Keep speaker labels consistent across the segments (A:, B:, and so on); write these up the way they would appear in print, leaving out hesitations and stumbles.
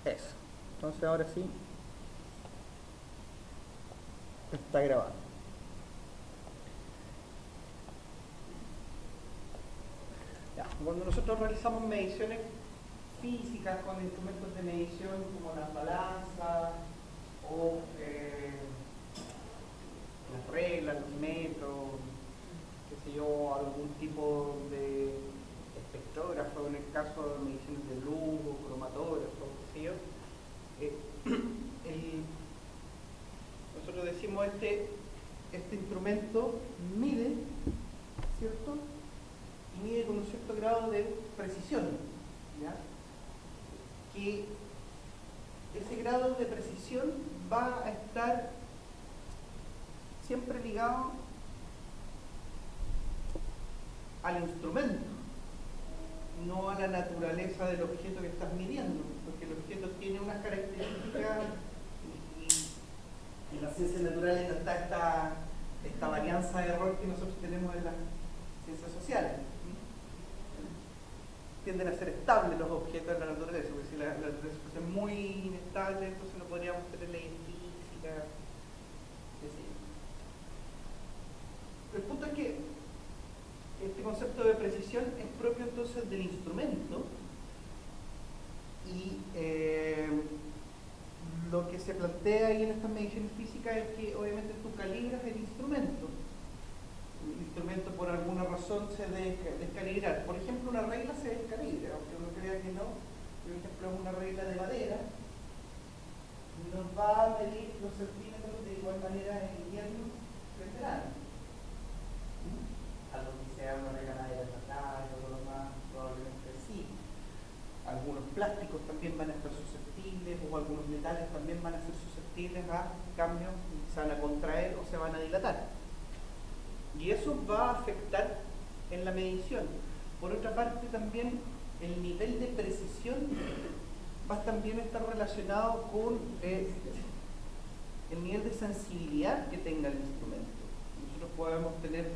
A: Eso. Entonces ahora sí está grabando. Ya, cuando nosotros realizamos mediciones físicas con instrumentos de medición como las balanzas o las reglas, los metros, qué sé yo, algún tipo de espectrógrafo en el caso de mediciones de luz o cromatógrafo, qué sé yo, nosotros decimos este instrumento mide, ¿cierto? Y mide con un cierto grado de precisión, ¿ya? Que ese grado de precisión va a estar siempre ligado al instrumento, no a la naturaleza del objeto que estás midiendo, porque el objeto tiene unas características y en las ciencias naturales no está esta varianza de error que nosotros tenemos en las ciencias sociales. Tienden a ser estables los objetos en la naturaleza, porque si la naturaleza es muy inestable, entonces no podríamos tener leyes físicas. El punto es que este concepto de precisión es propio entonces del instrumento y lo que se plantea ahí en estas mediciones físicas es que obviamente tú calibras el instrumento. El instrumento por alguna razón se debe descalibrar. Por ejemplo, una regla se descalibra, aunque uno crea que no. Por ejemplo, una regla de madera nos va a medir los centímetros de igual manera en invierno que en verano. Algo que sea una regla de madera estatal o lo más, probablemente sí. Algunos plásticos también van a estar susceptibles o algunos metales también van a ser susceptibles a cambios, se van a contraer o se van a dilatar. Y eso va a afectar en la medición. Por otra parte, también el nivel de precisión va a también estar relacionado con el nivel de sensibilidad que tenga el instrumento. Nosotros podemos tener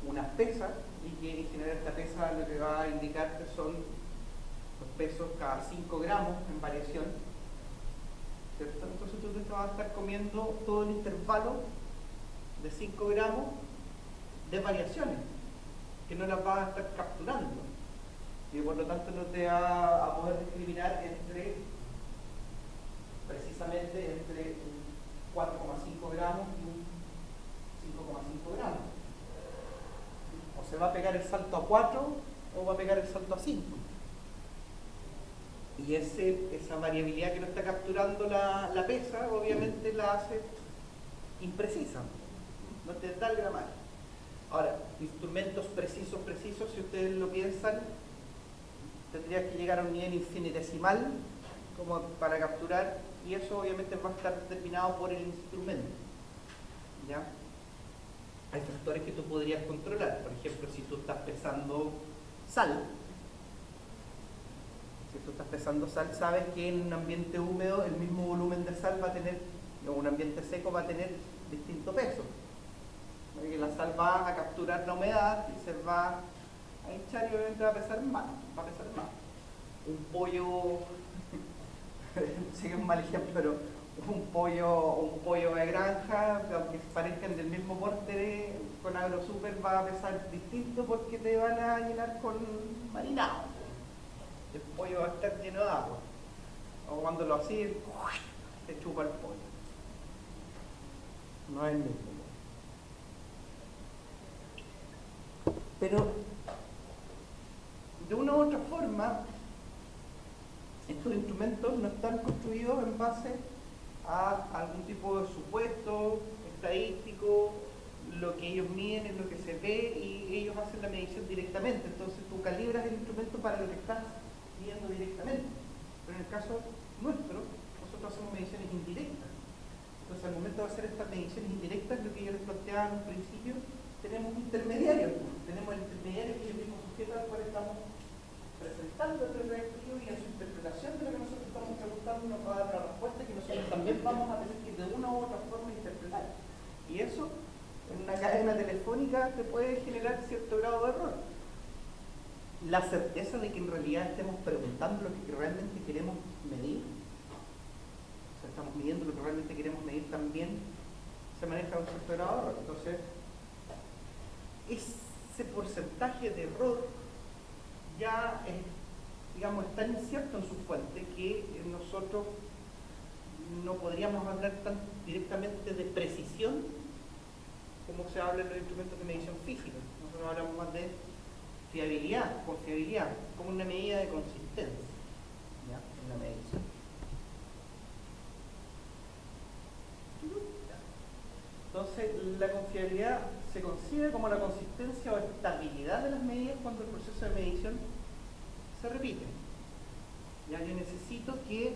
A: una pesa y que en general esta pesa lo que va a indicar que son los pesos cada 5 gramos en variación, ¿cierto? Entonces tú te vas a estar comiendo todo el intervalo de 5 gramos de variaciones que no las vas a estar capturando y por lo tanto no te va a poder discriminar precisamente entre un 4,5 gramos y un 5,5 gramos. O se va a pegar el salto a 4 o va a pegar el salto a 5. Y esa variabilidad que no está capturando la pesa obviamente la hace imprecisa, no te da el gramaje. Ahora, instrumentos precisos, si ustedes lo piensan, tendría que llegar a un nivel infinitesimal como para capturar, y eso obviamente va a estar determinado por el instrumento, ¿ya? Hay factores que tú podrías controlar. Por ejemplo, si tú estás pesando sal, sabes que en un ambiente húmedo el mismo volumen de sal va a tener, o un ambiente seco va a tener distinto peso. Porque la sal va a capturar la humedad y se va a hinchar y obviamente va a pesar más. Un pollo, sé que es un mal ejemplo, pero un pollo de granja, aunque parezcan del mismo porte con AgroSuper, va a pesar distinto porque te van a llenar con marinado. El pollo va a estar lleno de agua. O cuando lo así, te chupa el pollo. No es el mismo. Pero de una u otra forma, estos instrumentos no están construidos en base a algún tipo de supuesto estadístico. Lo que ellos miden es lo que se ve y ellos hacen la medición directamente. Entonces tú calibras el instrumento para lo que estás midiendo directamente. Pero en el caso nuestro, nosotros hacemos mediciones indirectas. Entonces al momento de hacer estas mediciones indirectas, lo que yo les planteaba en un principio, tenemos un intermediario. Tenemos el intermediario que es el mismo sujeto al cual estamos presentando el reactivo, y en su interpretación de lo que nosotros estamos preguntando nos va a dar una respuesta que nosotros también vamos a tener que de una u otra forma interpretar. Y eso, en una cadena telefónica, te puede generar cierto grado de error. La certeza de que en realidad estemos preguntando lo que realmente queremos medir midiendo lo que realmente queremos medir, también se maneja un cierto grado de error. Entonces, ese porcentaje de error ya es, digamos, es tan incierto en su fuente que nosotros no podríamos hablar tan directamente de precisión como se habla en los instrumentos de medición física. Nosotros hablamos más de fiabilidad, confiabilidad, como una medida de consistencia, ¿ya?, en la medición. Entonces, la confiabilidad se concibe como la consistencia o estabilidad de las medidas cuando el proceso de medición se repite. Ya, yo necesito que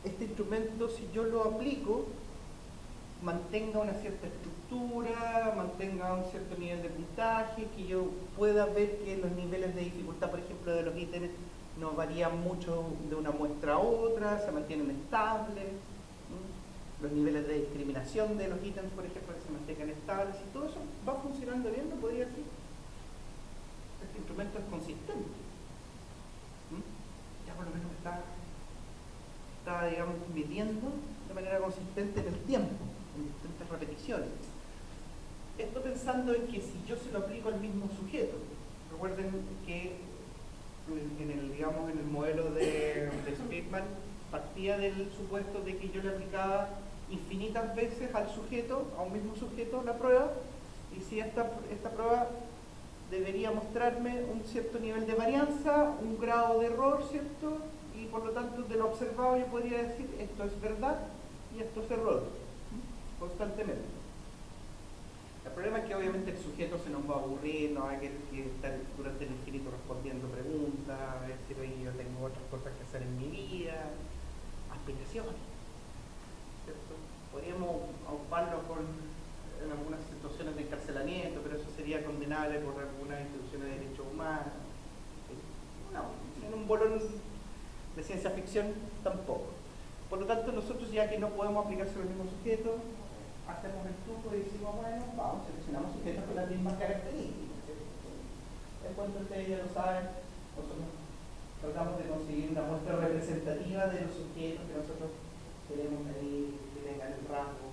A: este instrumento, si yo lo aplico, mantenga una cierta estructura, mantenga un cierto nivel de puntaje, que yo pueda ver que los niveles de dificultad, por ejemplo, de los ítems no varían mucho de una muestra a otra, se mantienen estables. Los niveles de discriminación de los ítems, por ejemplo, que se mantengan estables, y todo eso va funcionando bien, lo podría decir. Este instrumento es consistente. Ya por lo menos está, digamos, midiendo de manera consistente en el tiempo, en distintas repeticiones. Esto pensando en que si yo se lo aplico al mismo sujeto, recuerden que en el, digamos, en el modelo de Spearman partía del supuesto de que yo le aplicaba infinitas veces al sujeto, a un mismo sujeto, la prueba, y si esta prueba debería mostrarme un cierto nivel de varianza, un grado de error, ¿cierto? Y por lo tanto, de lo observado yo podría decir esto es verdad y esto es error, constantemente. El problema es que obviamente el sujeto se nos va a aburrir, no va a querer que estar durante el infinito respondiendo preguntas, decir, oye, yo tengo otras cosas que hacer en mi vida, aspiraciones, ¿cierto? Podríamos ocuparlo en algunas situaciones de encarcelamiento, pero eso sería condenable por algunas instituciones de derechos humanos. No, en un bolón de ciencia ficción tampoco. Por lo tanto, nosotros, ya que no podemos aplicarse al mismo sujeto, hacemos el truco y decimos, bueno, vamos, seleccionamos sujetos con las mismas características, ¿cierto? En cuanto ustedes ya lo saben, nosotros tratamos de conseguir una muestra representativa de los sujetos que nosotros queremos medir, que tengan el rasgo.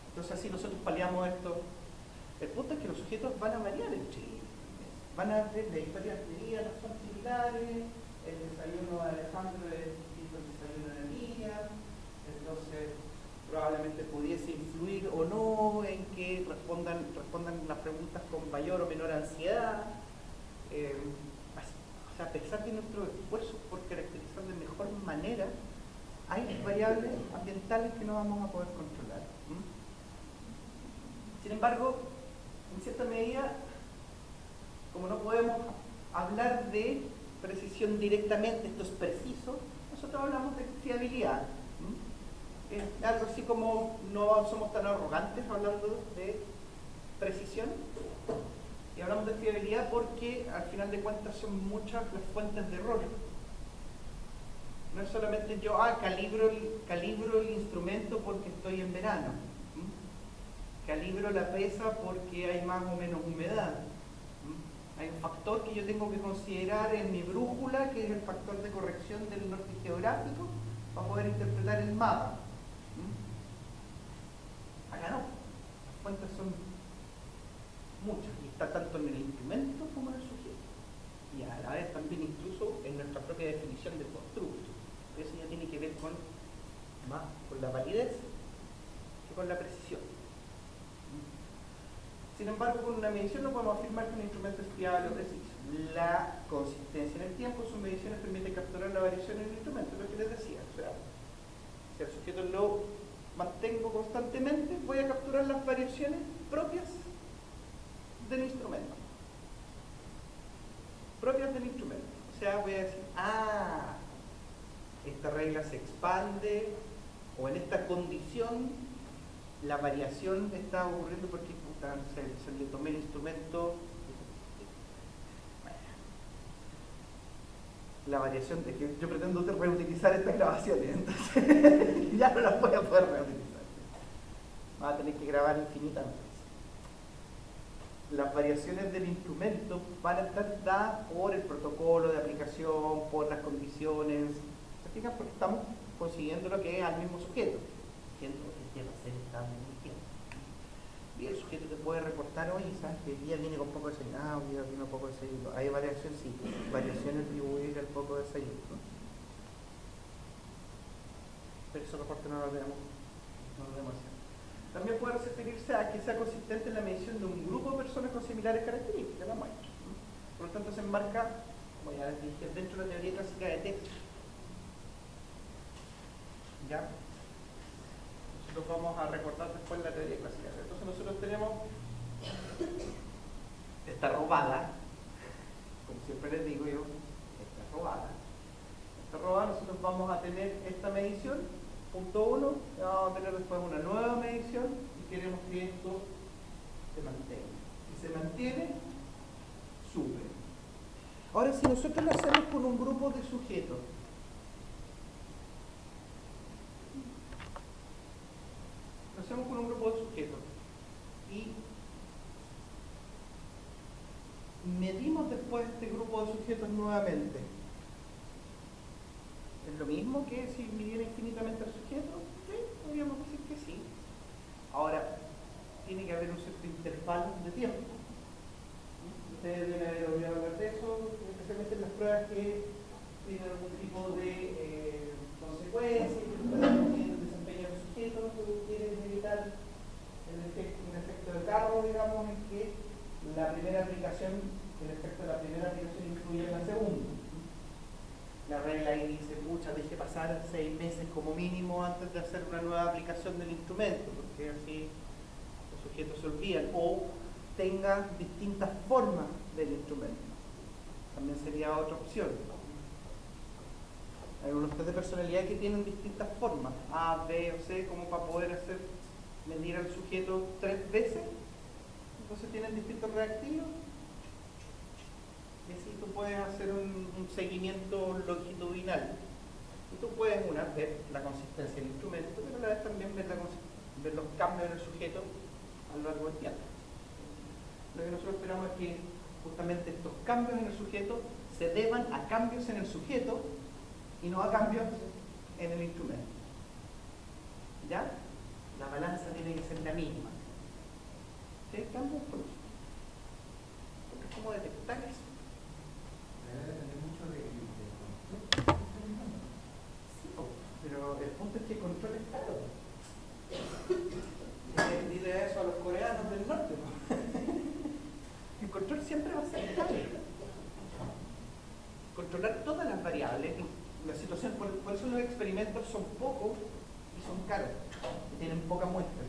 A: Entonces así nosotros paliamos esto. El punto es que los sujetos van a variar entre ellos. Van a ver de historias de vida, no son similares, el desayuno de Alejandro es distinto al desayuno de María, entonces probablemente pudiese influir o no en que respondan las preguntas con mayor o menor ansiedad. O sea, a pesar de nuestros esfuerzos por caracterizar de mejor manera, hay variables ambientales que no vamos a poder controlar. Sin embargo, en cierta medida, como no podemos hablar de precisión directamente, esto es preciso, nosotros hablamos de fiabilidad. Es algo así como no somos tan arrogantes hablando de precisión, y hablamos de fiabilidad porque al final de cuentas son muchas las fuentes de error. No es solamente yo, calibro el instrumento porque estoy en verano, calibro la pesa porque hay más o menos humedad. Hay un factor que yo tengo que considerar en mi brújula, que es el factor de corrección del norte geográfico, para poder interpretar el mapa. Acá no, las fuentes son muchas, y está tanto en el instrumento como en el sujeto. Y a la vez también incluso en nuestra propia definición de constructo. Eso ya tiene que ver más con la validez que con la precisión. Sin embargo, con una medición no podemos afirmar que un instrumento es fiable o preciso. La consistencia en el tiempo, sus mediciones permiten capturar la variación en el instrumento, lo que les decía. O sea, si el sujeto lo mantengo constantemente, voy a capturar las variaciones propias del instrumento. Propias del instrumento. O sea, voy a decir, esta regla se expande, o en esta condición la variación está ocurriendo porque se le tomé el instrumento. La variación, es que yo pretendo reutilizar estas grabaciones, entonces ya no las voy a poder reutilizar. Vas a tener que grabar infinitamente. Las variaciones del instrumento van a estar dadas por el protocolo de aplicación, por las condiciones. prácticas porque estamos consiguiendo lo que es al mismo sujeto. Siendo que el día va a ser estable en el tiempo. Y el sujeto te puede reportar, oye, ¿sabes que el día viene con poco desayuno? Ah, hoy día vino poco desayuno. Hay variación, sí, variación atribuir al poco desayuno. Pero ese reporte no lo debemos hacer. También puede referirse a que sea consistente en la medición de un grupo de personas con similares características, la muestra. Por lo tanto, se enmarca, como ya les dije, dentro de la teoría clásica de texto. ¿Ya? Nosotros vamos a recordar después la teoría clásica. Entonces nosotros tenemos esta robada, como siempre les digo yo, esta robada. Esta robada nosotros vamos a tener esta medición, punto 1, y vamos a tener después una nueva medición y queremos que esto se mantenga. Si se mantiene, sube. Ahora, si nosotros lo hacemos con un grupo de sujetos, y medimos después este grupo de sujetos nuevamente, ¿es lo mismo que si midiera infinitamente el sujeto? Sí, podríamos decir que sí. Ahora, tiene que haber un cierto intervalo de tiempo. Ustedes deben haber oído hablar de eso, especialmente en las pruebas que tienen algún tipo de consecuencia, el desempeño del sujeto, que quieren evitar un efecto de cargo, digamos, en que la primera aplicación, el efecto de la primera aplicación influye en la segunda. La regla ahí dice, pucha, deje pasar 6 meses como mínimo antes de hacer una nueva aplicación del instrumento, porque así los sujetos se olvidan, o tenga distintas formas del instrumento. También sería otra opción. Hay unos test de personalidad que tienen distintas formas, A, B o C, como para poder medir al sujeto 3 veces. Entonces tienen distintos reactivos. Y así tú puedes hacer un seguimiento longitudinal. Y tú puedes, ver la consistencia del instrumento, pero a la vez también ver los cambios en el sujeto a lo largo del tiempo. Lo que nosotros esperamos es que justamente estos cambios en el sujeto se deban a cambios en el sujeto y no a cambios en el instrumento. ¿Ya? La balanza tiene que ser la misma. ¿Sí? Cambios por eso. Porque es como detectar eso.
B: Depende mucho de
A: Sí, pero el punto es que el control es caro. Dile eso a los coreanos del norte. El control siempre va a ser caro. Controlar todas las variables, la situación, por eso los experimentos son pocos y son caros, y tienen poca muestra.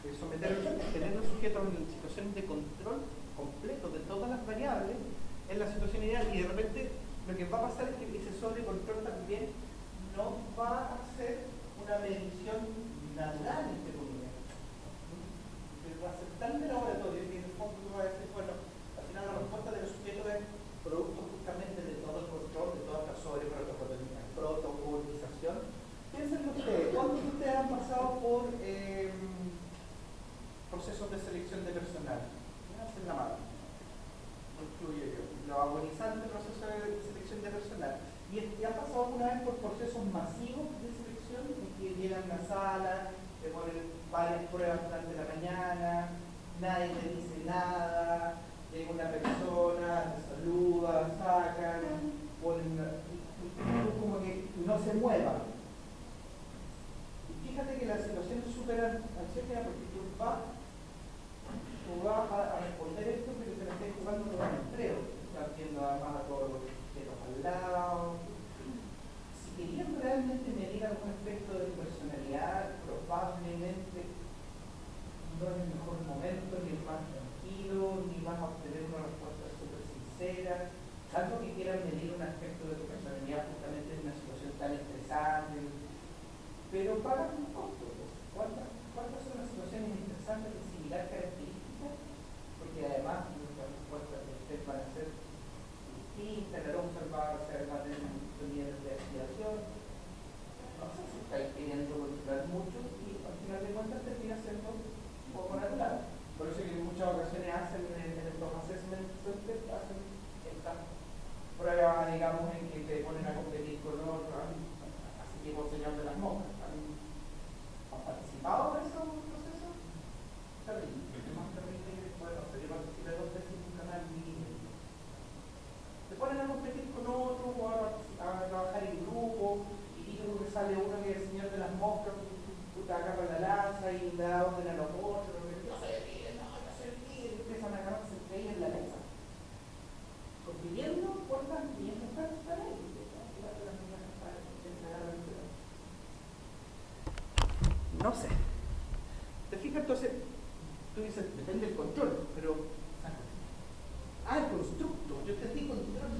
A: Tener los sujetos en situaciones de control completo de todas las variables es la situación ideal, y de repente lo que va a pasar es que ese sobrecontrol también no va a ser una medición natural, entre comillas. Va a ser tan de laboratorio que en el fondo tú vas a decir, bueno, al final la respuesta de los sujetos es producto justamente de todo el control, de toda esta protocolización. Piensen ustedes, ¿cuántos de ustedes han pasado por procesos de selección de personal? Hacen la mano. Incluye los agonizantes procesos de selección de personal. ¿Y han pasado alguna vez por procesos masivos de selección en que llegan a una sala, te ponen varias pruebas durante la mañana, nadie te dice nada, llega una persona, te saluda, sacan, ponen como que no se mueva? Y fíjate que la situación es súper ansiógena porque tú vas a responder esto, pero te la estás jugando con un empleo. Estás viendo además a todos los sujetos al lado. Si querían realmente medir algún aspecto de tu personalidad, probablemente no es el mejor momento, ni el más tranquilo, ni vas a obtener una respuesta súper sincera. Algo que quieran medir un aspecto de tu personalidad justamente en una situación tan estresante, y le da orden a los otros, yo soy el líder, no, yo soy el líder, y empiezan a agarrarse entre ellos en la mesa, compitiendo por las 500 cartas para ellos. No sé. ¿Te fijas? Entonces, tú dices, depende del control, pero... el constructo. Yo te digo control.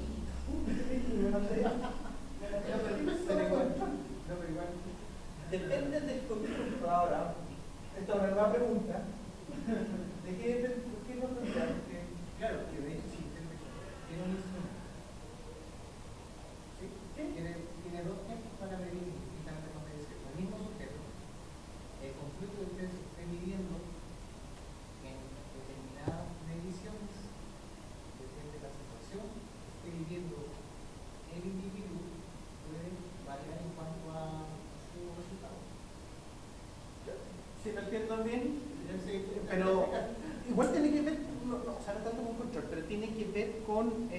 A: Depende del constructo. Ahora, esta es una nueva pregunta. ¿De qué no plantear?
B: Claro, que de hecho sí, tiene un instrumento. ¿Sí? Tiene dos tiempos para medir indistintamente con el mismo sujeto. El conflicto que ustedes estén midiendo en determinadas mediciones, depende de la situación que esté viviendo el individuo, puede variar en cuanto a su resultado.
A: Si lo entiendo bien, pero igual tiene que ver, no tanto con control, pero tiene que ver con,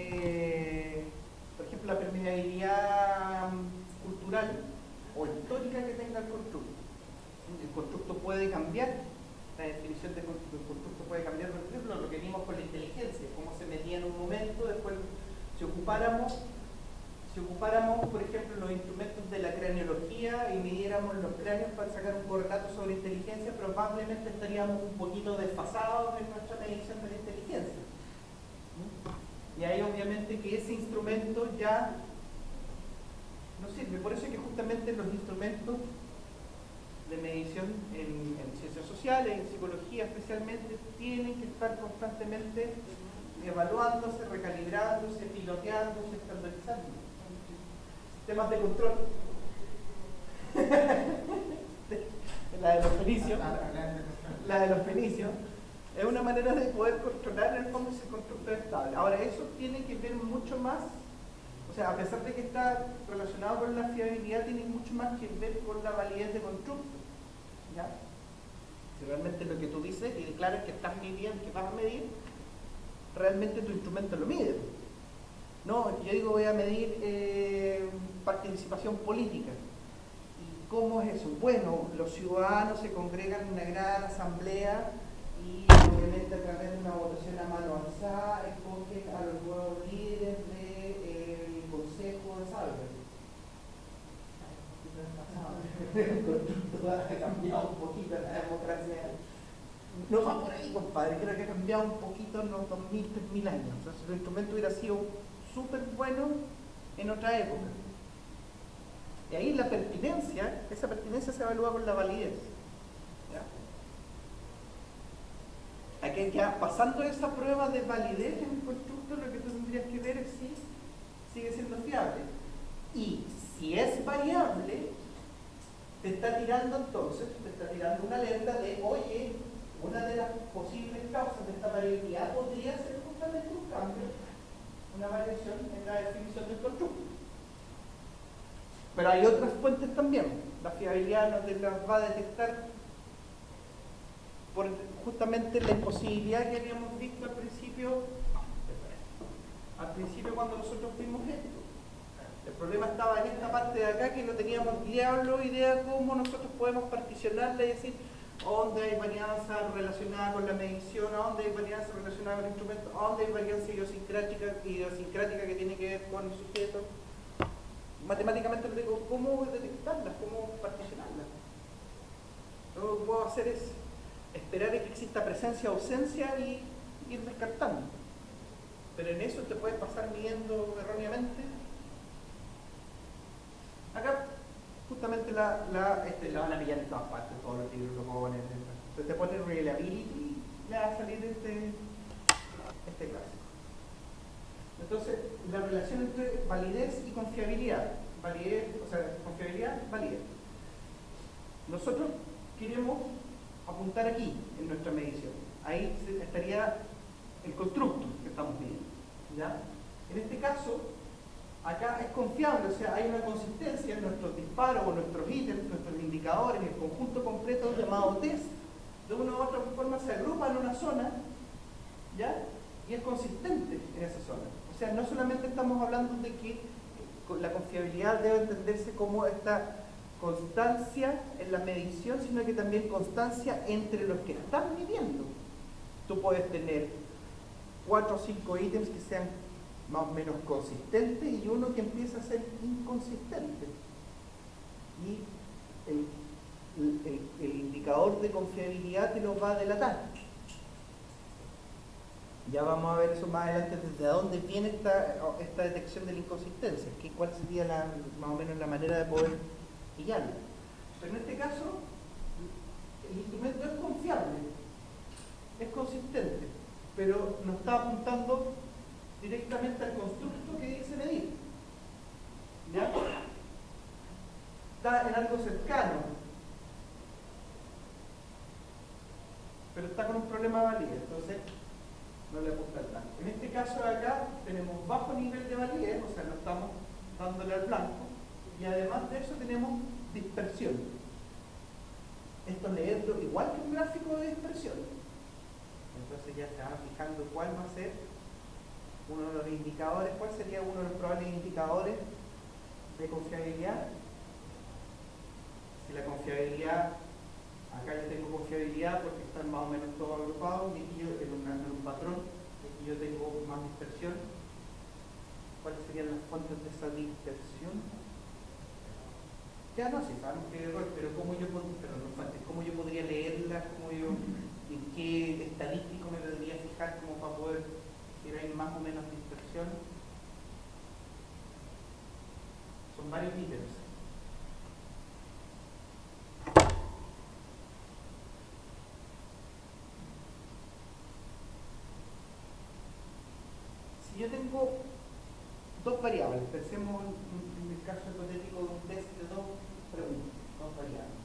A: por ejemplo, la permeabilidad cultural o histórica que tenga el constructo. El constructo puede cambiar, la definición del constructo puede cambiar, por ejemplo, lo que vimos con la inteligencia, cómo se medía en un momento, después si ocupáramos, por ejemplo, los instrumentos de la craneología y midiéramos los cráneos para sacar un correlato sobre inteligencia, probablemente estaríamos un poquito desfasados en nuestra medición de la inteligencia. Y ahí obviamente que ese instrumento ya no sirve. Por eso es que justamente los instrumentos de medición en ciencias sociales, en psicología especialmente, tienen que estar constantemente evaluándose, recalibrándose, piloteándose, estandarizando. Temas de control. La de los fenicios es una manera de poder controlar en el fondo ese constructo estable. Ahora, eso tiene que ver mucho más, o sea, a pesar de que está relacionado con la fiabilidad, tiene mucho más que ver con la validez de constructo. ¿Ya? Si realmente lo que tú dices y declaras que estás midiendo, que vas a medir, realmente tu instrumento lo mide. No, yo digo voy a medir participación política. ¿Y cómo es eso? Bueno, los ciudadanos se congregan en una gran asamblea y obviamente a través de una votación a mano alzada escogen a los nuevos líderes del Consejo de Salve. El constructo ha cambiado un poquito la democracia. No va por ahí, compadre, creo que ha cambiado un poquito en los 2000, 3000 años. O sea, si el instrumento hubiera sido súper bueno en otra época. Y ahí la pertinencia, esa pertinencia se evalúa con la validez. ¿Ya? Aquí ya pasando esa prueba de validez en el constructo, lo que tú tendrías que ver es si sigue siendo fiable. Y si es variable, te está tirando una alerta de, oye, una de las posibles causas de esta variabilidad podría ser justamente un cambio, una variación en la definición del constructo. Pero hay otras fuentes también. La fiabilidad nos las va a detectar por justamente la imposibilidad que habíamos visto al principio cuando nosotros vimos esto. El problema estaba en esta parte de acá que no teníamos diablo idea cómo nosotros podemos particionarla y decir a dónde hay varianza relacionada con la medición, a dónde hay varianza relacionada con el instrumento, a dónde hay varianza idiosincrática que tiene que ver con el sujeto. Matemáticamente le digo, ¿cómo detectarlas? ¿Cómo particionarlas? Lo que puedo hacer es esperar a que exista presencia o ausencia y ir descartando. Pero en eso te puedes pasar midiendo erróneamente. Acá, justamente la van a pillar en todas partes, todos los libros lo ponen. Entonces te pone reliability y le va a salir este clásico. Entonces, la relación entre validez y confiabilidad. Confiabilidad, validez. Nosotros queremos apuntar aquí, en nuestra medición. Ahí estaría el constructo que estamos midiendo. ¿Ya? En este caso, acá es confiable, o sea, hay una consistencia en nuestros disparos o nuestros ítems, nuestros indicadores, el conjunto completo llamado test, de una u otra forma se agrupa en una zona, ¿ya? Y es consistente en esa zona. O sea, no solamente estamos hablando de que la confiabilidad debe entenderse como esta constancia en la medición, sino que también constancia entre los que están midiendo. Tú puedes tener 4 o 5 ítems que sean más o menos consistentes y uno que empieza a ser inconsistente. Y el indicador de confiabilidad te lo va a delatar. Ya vamos a ver eso más adelante, desde dónde viene esta detección de la inconsistencia, cuál sería más o menos la manera de poder guiarlo. Pero en este caso, el instrumento es confiable, es consistente, pero nos está apuntando directamente al constructo que dice medir. ¿Ya? Está en algo cercano, pero está con un problema de validez, entonces no le apunta al blanco. En este caso de acá tenemos bajo nivel de validez, o sea, no estamos dándole al blanco, y además de eso tenemos dispersión. Esto leerlo igual que un gráfico de dispersión. Entonces ya se van fijando cuál va a ser uno de los indicadores, cuál sería uno de los probables indicadores de confiabilidad. Si la confiabilidad, acá yo tengo confiabilidad porque están más o menos todos agrupados, y aquí yo en un patrón, aquí yo tengo más dispersión. ¿Cuáles serían las fuentes de esa dispersión? Ya no sé, sabemos que hay error, pero ¿cómo yo podría leerlas? ¿En qué estadístico me debería fijar como para poder si hay más o menos dispersión? Son varios ítems. Si yo tengo dos variables, pensemos en el caso hipotético de un test de dos preguntas, dos variables.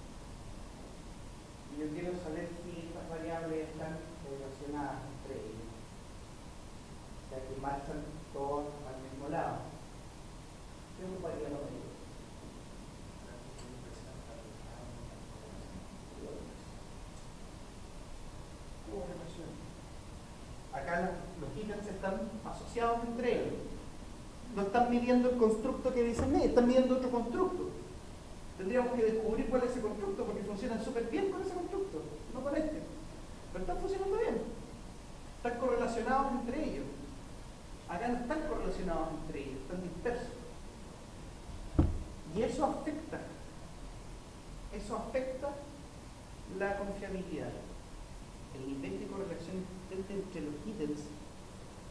A: Y yo quiero saber si estas variables están relacionadas entre ellas, o sea que marchan todas al mismo lado. ¿Qué ocuparía la mayoría? Acá los ítems están asociados entre ellos. No están midiendo el constructo que dicen, están midiendo otro constructo. Tendríamos que descubrir cuál es ese constructo porque funcionan súper bien con ese constructo, no con este. Pero están funcionando bien. Están correlacionados entre ellos. Acá no están correlacionados entre ellos, están dispersos. Y eso afecta la confiabilidad. El nivel de correlación entre los ítems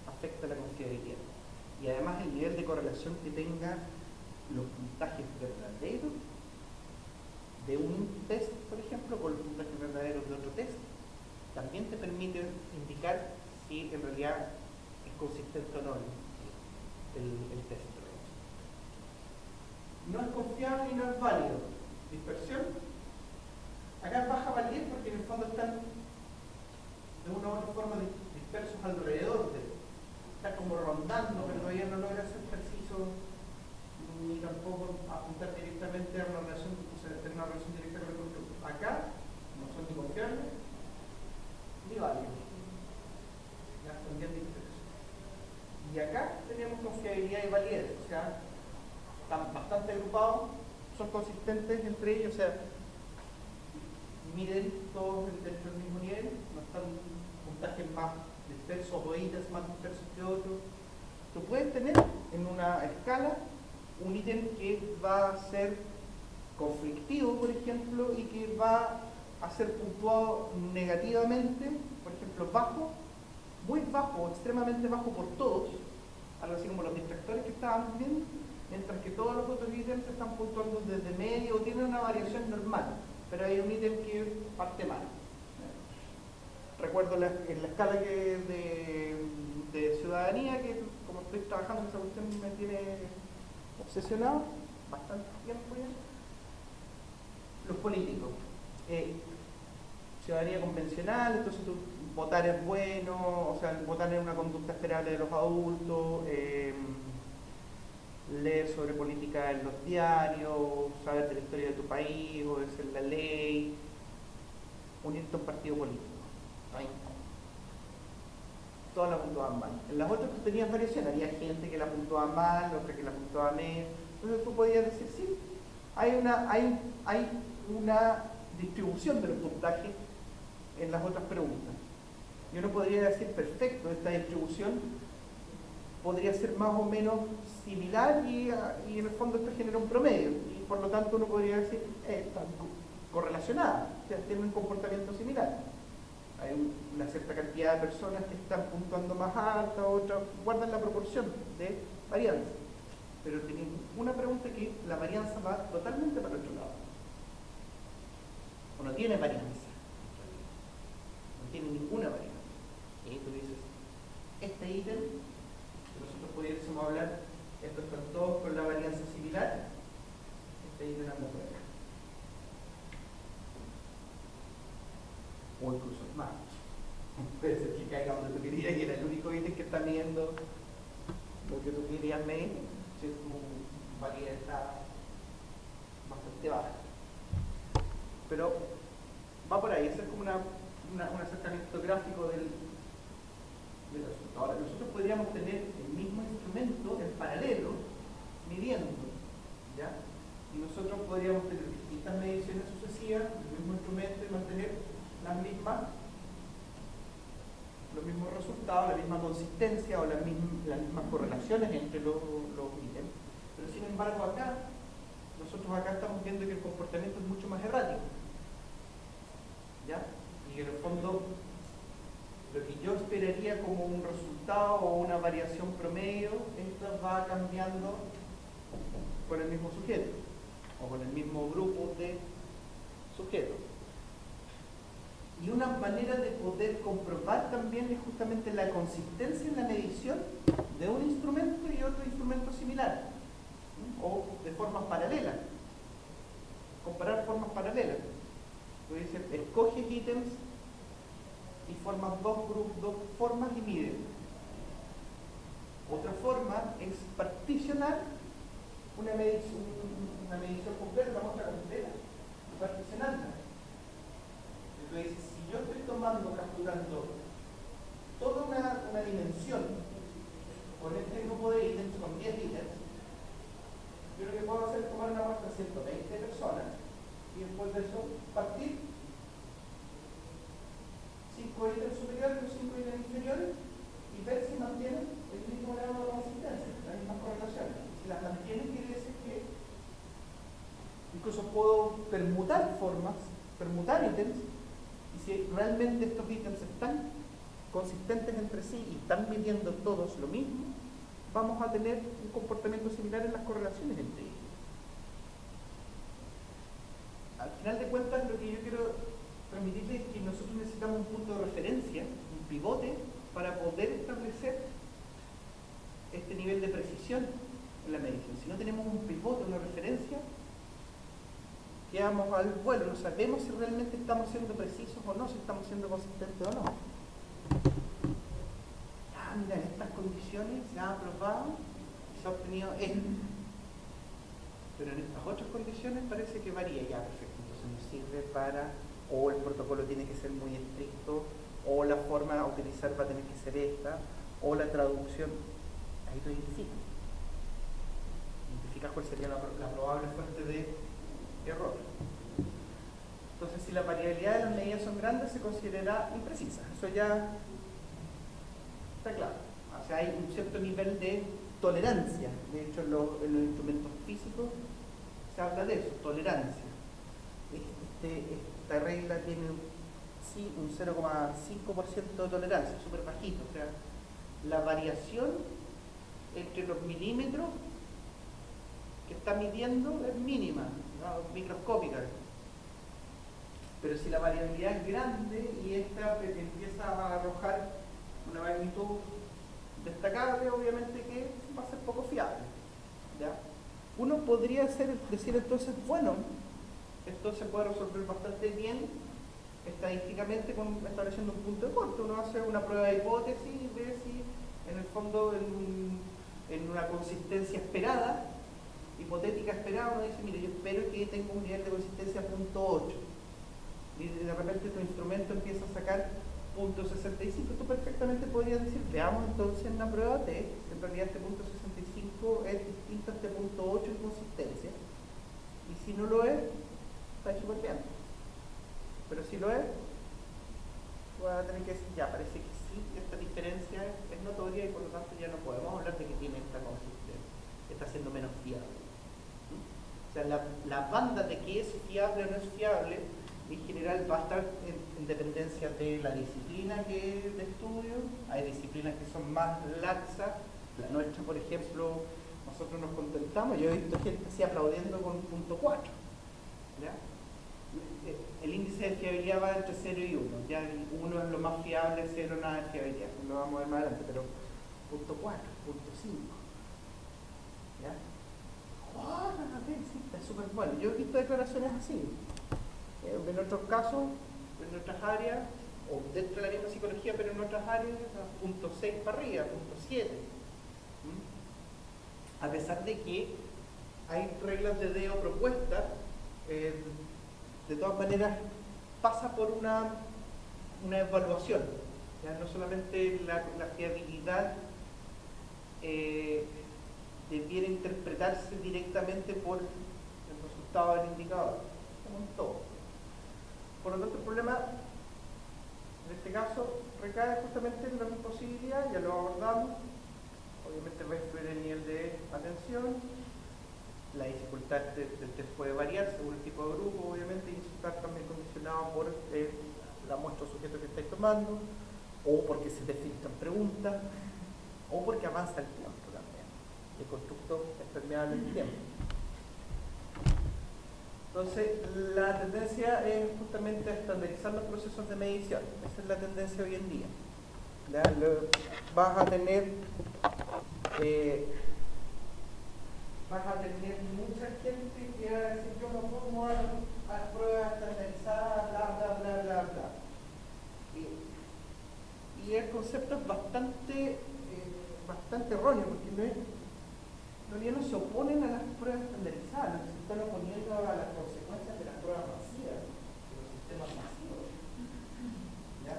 A: afecta la confiabilidad. Y además el nivel de correlación que tenga los puntajes verdaderos de un test, por ejemplo, con los puntajes verdaderos de otro test, también te permite indicar si en realidad es consistente o no el test. No es confiable y no es válido. Dispersión. Acá es baja validez porque en el fondo están de una u otra forma dispersos alrededor de. Está como rondando, pero todavía no logra ser preciso ni tampoco apuntar directamente a una relación, o sea, tener una relación directa con el constructo. Acá no son ni confiables ni válidos. Ya están bien dispersos. Y acá tenemos confiabilidad y validez, o sea, están bastante agrupados, son consistentes entre ellos, o sea, miden todos dentro del mismo nivel, no están puntajes más dispersos o ítems más dispersos que otros. Tú puedes tener en una escala un ítem que va a ser conflictivo, por ejemplo, y que va a ser puntuado negativamente, por ejemplo, bajo, muy bajo, extremadamente bajo por todos, algo así como los distractores que estábamos viendo, mientras que todos los otros ítems se están puntuando desde medio o tienen una variación normal, pero hay un ítem que parte mal. Recuerdo en la escala de ciudadanía, que como estoy trabajando en esa cuestión me tiene obsesionado, bastante tiempo ya. Los políticos. Ciudadanía convencional, entonces votar es bueno, o sea, votar es una conducta esperable de los adultos, leer sobre política en los diarios, saber de la historia de tu país, obedecer la ley, unirte a un partido político. Ahí. Todas la puntuaban mal. En las otras tú tenías variación, había gente que la puntuaba mal, otra que la puntuaba menos. Entonces tú podías decir, sí, hay una distribución de los puntajes en las otras preguntas. Y uno podría decir, perfecto, esta distribución podría ser más o menos similar y en el fondo esto genera un promedio. Y por lo tanto uno podría decir, están correlacionadas, o sea, tienen un comportamiento similar. Hay una cierta cantidad de personas que están puntuando más alta, otras guardan la proporción de varianza. Pero tenemos una pregunta que la varianza va totalmente para el otro lado. O no tiene varianza. No tiene ninguna varianza. Y tú dices, este ítem, que nosotros pudiésemos hablar, estos están todos con la varianza similar, este ítem anda por acá. O incluso más. Puede ser que caiga donde tú querías y era el único ítem que está midiendo lo que tú querías medir, si tu validez está bastante baja. Pero va por ahí, ese es como un acercamiento gráfico del resultado. Ahora, nosotros podríamos tener el mismo instrumento en paralelo midiendo, ¿ya? Y nosotros podríamos tener distintas mediciones sucesivas del mismo instrumento y mantener los mismos resultados, la misma consistencia o las mismas correlaciones entre los ítems. Pero sin embargo nosotros acá estamos viendo que el comportamiento es mucho más errático, ¿ya? Y que en el fondo lo que yo esperaría como un resultado o una variación promedio, esta va cambiando con el mismo sujeto o con el mismo grupo de sujetos. Y una manera de poder comprobar también es justamente la consistencia en la medición de un instrumento y otro instrumento similar, ¿sí? O de formas paralelas. Comparar formas paralelas. Tú dices, escoges ítems y formas dos formas y mides. Otra forma es particionar una medición completa, una muestra completa, y particionarla. Entonces, si yo estoy capturando toda una dimensión con este grupo de ítems, con 10 ítems, yo lo que puedo hacer es tomar una muestra de 120 personas y después de eso partir 5 ítems superiores y 5 ítems inferiores y ver si mantienen el mismo grado de consistencia, las mismas correlaciones. Si las mantienen, quiere decir que incluso puedo permutar ítems. Y si realmente estos ítems están consistentes entre sí y están midiendo todos lo mismo, vamos a tener un comportamiento similar en las correlaciones entre ellos. Al final de cuentas, lo que yo quiero transmitirles es que nosotros necesitamos un punto de referencia, un pivote, para poder establecer este nivel de precisión en la medición. Si no tenemos un pivote, una referencia, quedamos al vuelo, no sabemos si realmente estamos siendo precisos o no, si estamos siendo consistentes o no. Mira, en estas condiciones se ha aprobado y se ha obtenido esto. Pero en estas otras condiciones parece que varía. Ya, perfecto, entonces nos sirve para, o el protocolo tiene que ser muy estricto, o la forma a utilizar va a tener que ser esta, o la traducción. Ahí lo identificas. Identificas cuál sería la probable fuente de error. Entonces, si la variabilidad de las medidas son grandes, se considera imprecisa. Eso ya está claro. O sea, hay un cierto nivel de tolerancia. De hecho, en los instrumentos físicos se habla de eso, tolerancia. Esta regla tiene sí un 0,5% de tolerancia, súper bajito. O sea, la variación entre los milímetros que está midiendo es mínima, ¿no? Microscópica. Pero si la variabilidad es grande y esta empieza a arrojar una magnitud destacable, obviamente que va a ser poco fiable, ¿ya? Uno podría decir entonces, bueno, esto se puede resolver bastante bien estadísticamente estableciendo un punto de corte. Uno hace una prueba de hipótesis y ve si en el fondo en una consistencia esperada, hipotética esperada, uno dice, mire, yo espero que tenga un nivel de consistencia 0.8 y de repente tu instrumento empieza a sacar 0.65, tú perfectamente podrías decir, veamos entonces en una prueba T, en realidad este 0.65 es distinto a este 0.8 en consistencia, y Y si no lo es, está súper bien. Pero si lo es, vas a tener que decir, ya, parece que sí, esta diferencia es notoria y por lo tanto ya no podemos hablar de que tiene esta consistencia, está siendo menos fiable. O sea, la banda de que es fiable o no es fiable, en general va a estar en dependencia de la disciplina de estudio. Hay disciplinas que son más laxas, la nuestra, por ejemplo, nosotros nos contentamos, yo he visto gente así aplaudiendo con punto 4. ¿Ya? El índice de fiabilidad va entre 0 y 1. Ya el 1 es lo más fiable, 0 nada de fiabilidad. Lo vamos a ver más adelante, pero punto 4, punto 5. ¿Ya? ¡Oh, sí, está súper bueno! Yo he visto declaraciones así. En otros casos, en otras áreas, o dentro de la misma psicología, pero en otras áreas, punto 6 para arriba, punto 7. A pesar de que hay reglas de DEO propuestas, de todas maneras pasa por una evaluación. ¿Ya? No solamente la fiabilidad debiera interpretarse directamente por el resultado del indicador, como en todo. Por lo tanto, el problema en este caso recae justamente en la imposibilidad, ya lo abordamos. Obviamente va a influir el nivel de atención, la dificultad del test puede variar según el tipo de grupo, obviamente, y eso está también condicionado por la muestra o sujeto que estáis tomando, o porque se te filtran preguntas, o porque avanza el tiempo también. El constructo es permeable en el tiempo. Entonces, la tendencia es justamente a estandarizar los procesos de medición. Esa es la tendencia hoy en día. ¿Ya? Vas a tener mucha gente que va a decir, yo no pongo a pruebas estandarizadas, bla, bla, bla, bla, bla. Y el concepto es bastante erróneo, porque en realidad no se oponen a las pruebas estandarizadas, lo que se están oponiendo a las consecuencias de las pruebas masivas, de los sistemas masivos. ¿Ya?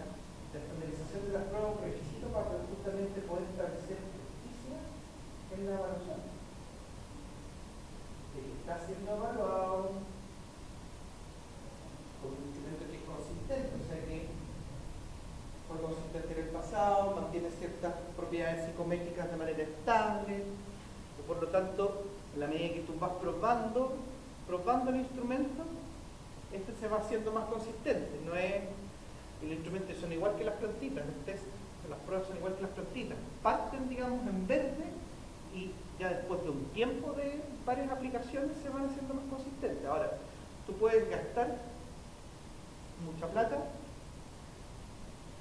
A: La estandarización de las pruebas es un requisito para justamente poder establecer justicia en la evaluación. Que está siendo evaluado con un instrumento que es consistente, o sea que fue consistente en el pasado, mantiene ciertas propiedades psicométricas de manera estable. Por lo tanto, en la medida que tú vas probando el instrumento, este se va haciendo más consistente. No es, el instrumento son igual que las plantitas, las pruebas son igual que las plantitas. Parten, digamos, en verde y ya después de un tiempo de varias aplicaciones se van haciendo más consistentes. Ahora, tú puedes gastar mucha plata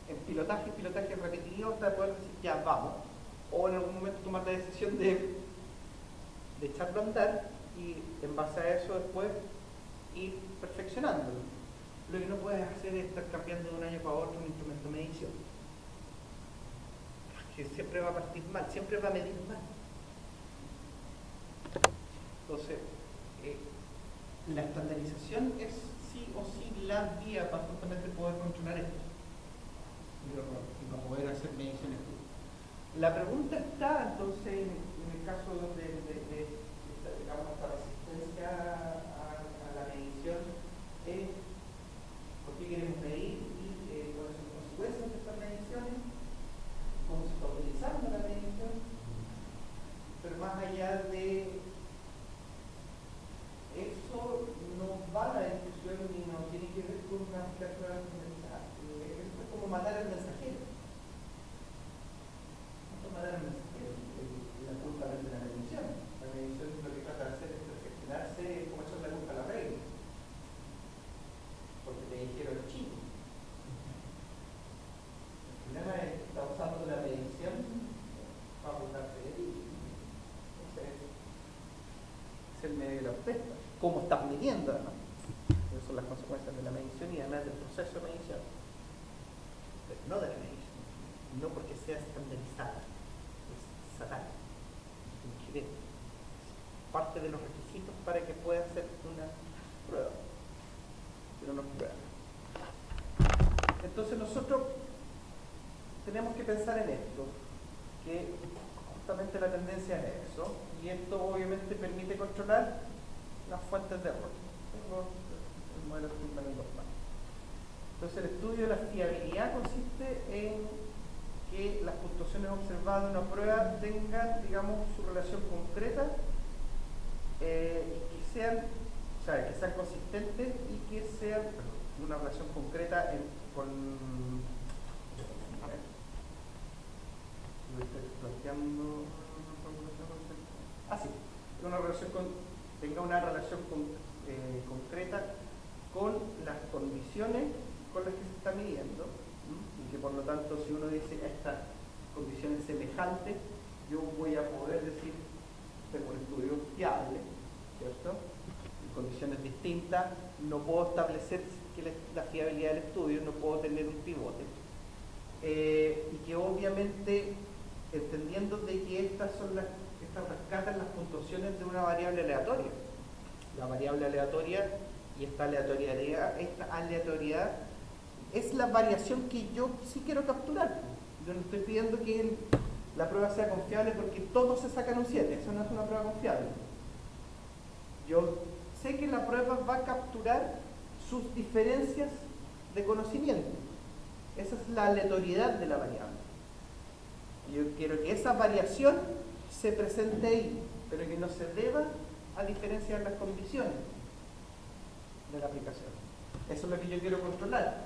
A: en pilotaje repetitivo hasta poder decir, ya vamos. O en algún momento tomar la decisión de echarlo a andar y en base a eso después ir perfeccionándolo. Lo que no puedes hacer es estar cambiando de un año para otro un instrumento de medición, que siempre va a partir mal, siempre va a medir mal. Entonces, la estandarización es sí o sí la vía para justamente poder controlar esto y para poder hacer mediciones. La pregunta está entonces en el caso de digamos, esta resistencia a la medición es por qué queremos medir y cuáles son las consecuencias de estas mediciones, cómo se está utilizando la medición, pero más allá de eso no va a la discusión ni no tiene que ver con una prueba generalizada. Esto es como matar al mensajero. La culpa no es de la medición. La medición lo que trata de hacer es perfeccionarse, como echar la culpa a la regla. Porque te dijeron chino. El problema es que está usando la medición para burlarse de ti. Entonces, es el medio de la protesta. ¿Cómo estás midiendo además? Esas son las consecuencias de la medición y además del proceso de medición. Pero no de la medición. No porque sea estandarizada. Satánico, ingerente. Parte de los requisitos para que pueda hacer una prueba, pero no prueba. Entonces nosotros tenemos que pensar en esto, que justamente la tendencia es eso, y esto obviamente permite controlar las fuentes de error. Tengo el modelo Spearman en dos manos. Entonces el estudio de la fiabilidad consiste en que las puntuaciones observadas de una prueba tengan, digamos, su relación concreta y que sean consistentes y que sean una relación concreta con lo estoy planteando así, tenga una relación concreta con las condiciones con las que se está midiendo, y que por lo tanto si uno dice estas condiciones semejantes, yo voy a poder decir tengo un estudio fiable, ¿cierto? En condiciones distintas no puedo establecer que la fiabilidad del estudio, no puedo tener un pivote, y que obviamente entendiendo de que estas rescatan las puntuaciones de una variable aleatoria. La variable aleatoria y esta aleatoriedad es la variación que yo sí quiero capturar. Yo no estoy pidiendo que la prueba sea confiable porque todos se sacan un 7, eso no es una prueba confiable. Yo sé que la prueba va a capturar sus diferencias de conocimiento. Esa es la aleatoriedad de la variable. Yo quiero que esa variación se presente ahí, pero que no se deba a diferenciar las condiciones de la aplicación. Eso es lo que yo quiero controlar,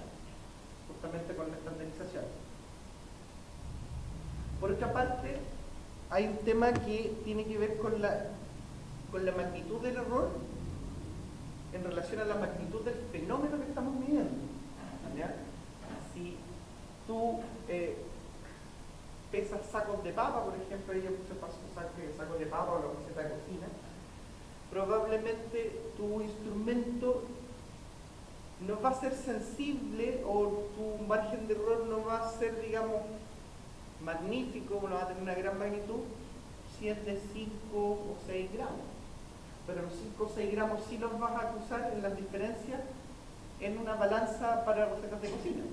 A: justamente con la estandarización. Por otra parte, hay un tema que tiene que ver con la magnitud del error en relación a la magnitud del fenómeno que estamos midiendo. ¿Ya? Si tú pesas sacos de papa, por ejemplo, yo puse sacos de papa o la receta de cocina, probablemente tu instrumento no va a ser sensible o tu margen de error no va a ser, digamos, magnífico, no va a tener una gran magnitud si es de 5 o 6 gramos. Pero los 5 o 6 gramos sí los vas a acusar en las diferencias en una balanza para recetas de cocina.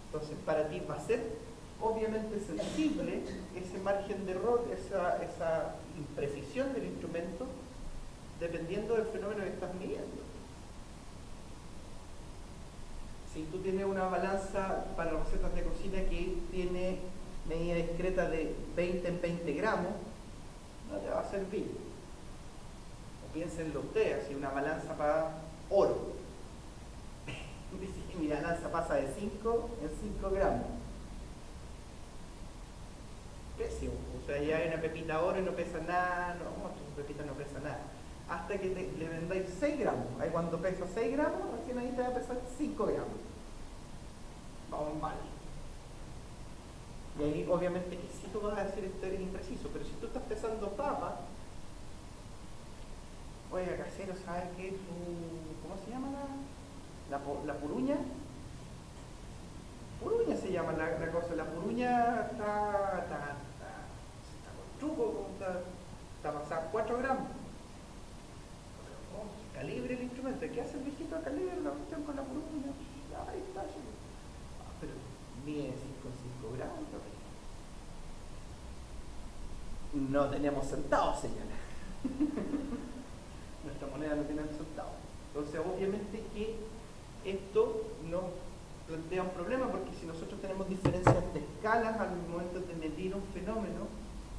A: Entonces, para ti va a ser obviamente sensible ese margen de error, esa imprecisión del instrumento, dependiendo del fenómeno que estás midiendo. Si tú tienes una balanza para recetas de cocina que tiene medida discreta de 20 en 20 gramos, no te va a servir. O piénsenlo ustedes, si una balanza para oro, dice que mi balanza pasa de 5 en 5 gramos. Pésimo. O sea, ya hay una pepita oro y no pesa nada, no, tu pepita no pesa nada. Hasta que le vendáis 6 gramos. Ahí cuando pesa 6 gramos, recién ahí te va a pesar 5 gramos. Vamos mal. Y ahí obviamente que sí tú vas a decir esto es impreciso, pero si tú estás pesando papas, oiga casero, ¿sabes qué? ¿Cómo se llama la puruña? Puruña se llama la cosa, la puruña está con truco, está pasada 4 gramos. Calibre el instrumento, ¿qué hace el viejito a calibre la cuestión con la puruña? Ahí está, pero mide 5 gramos. No tenemos centavos, señora. Nuestra moneda no tiene centavos. Entonces, obviamente que esto nos plantea un problema, porque si nosotros tenemos diferencias de escalas al momento de medir un fenómeno,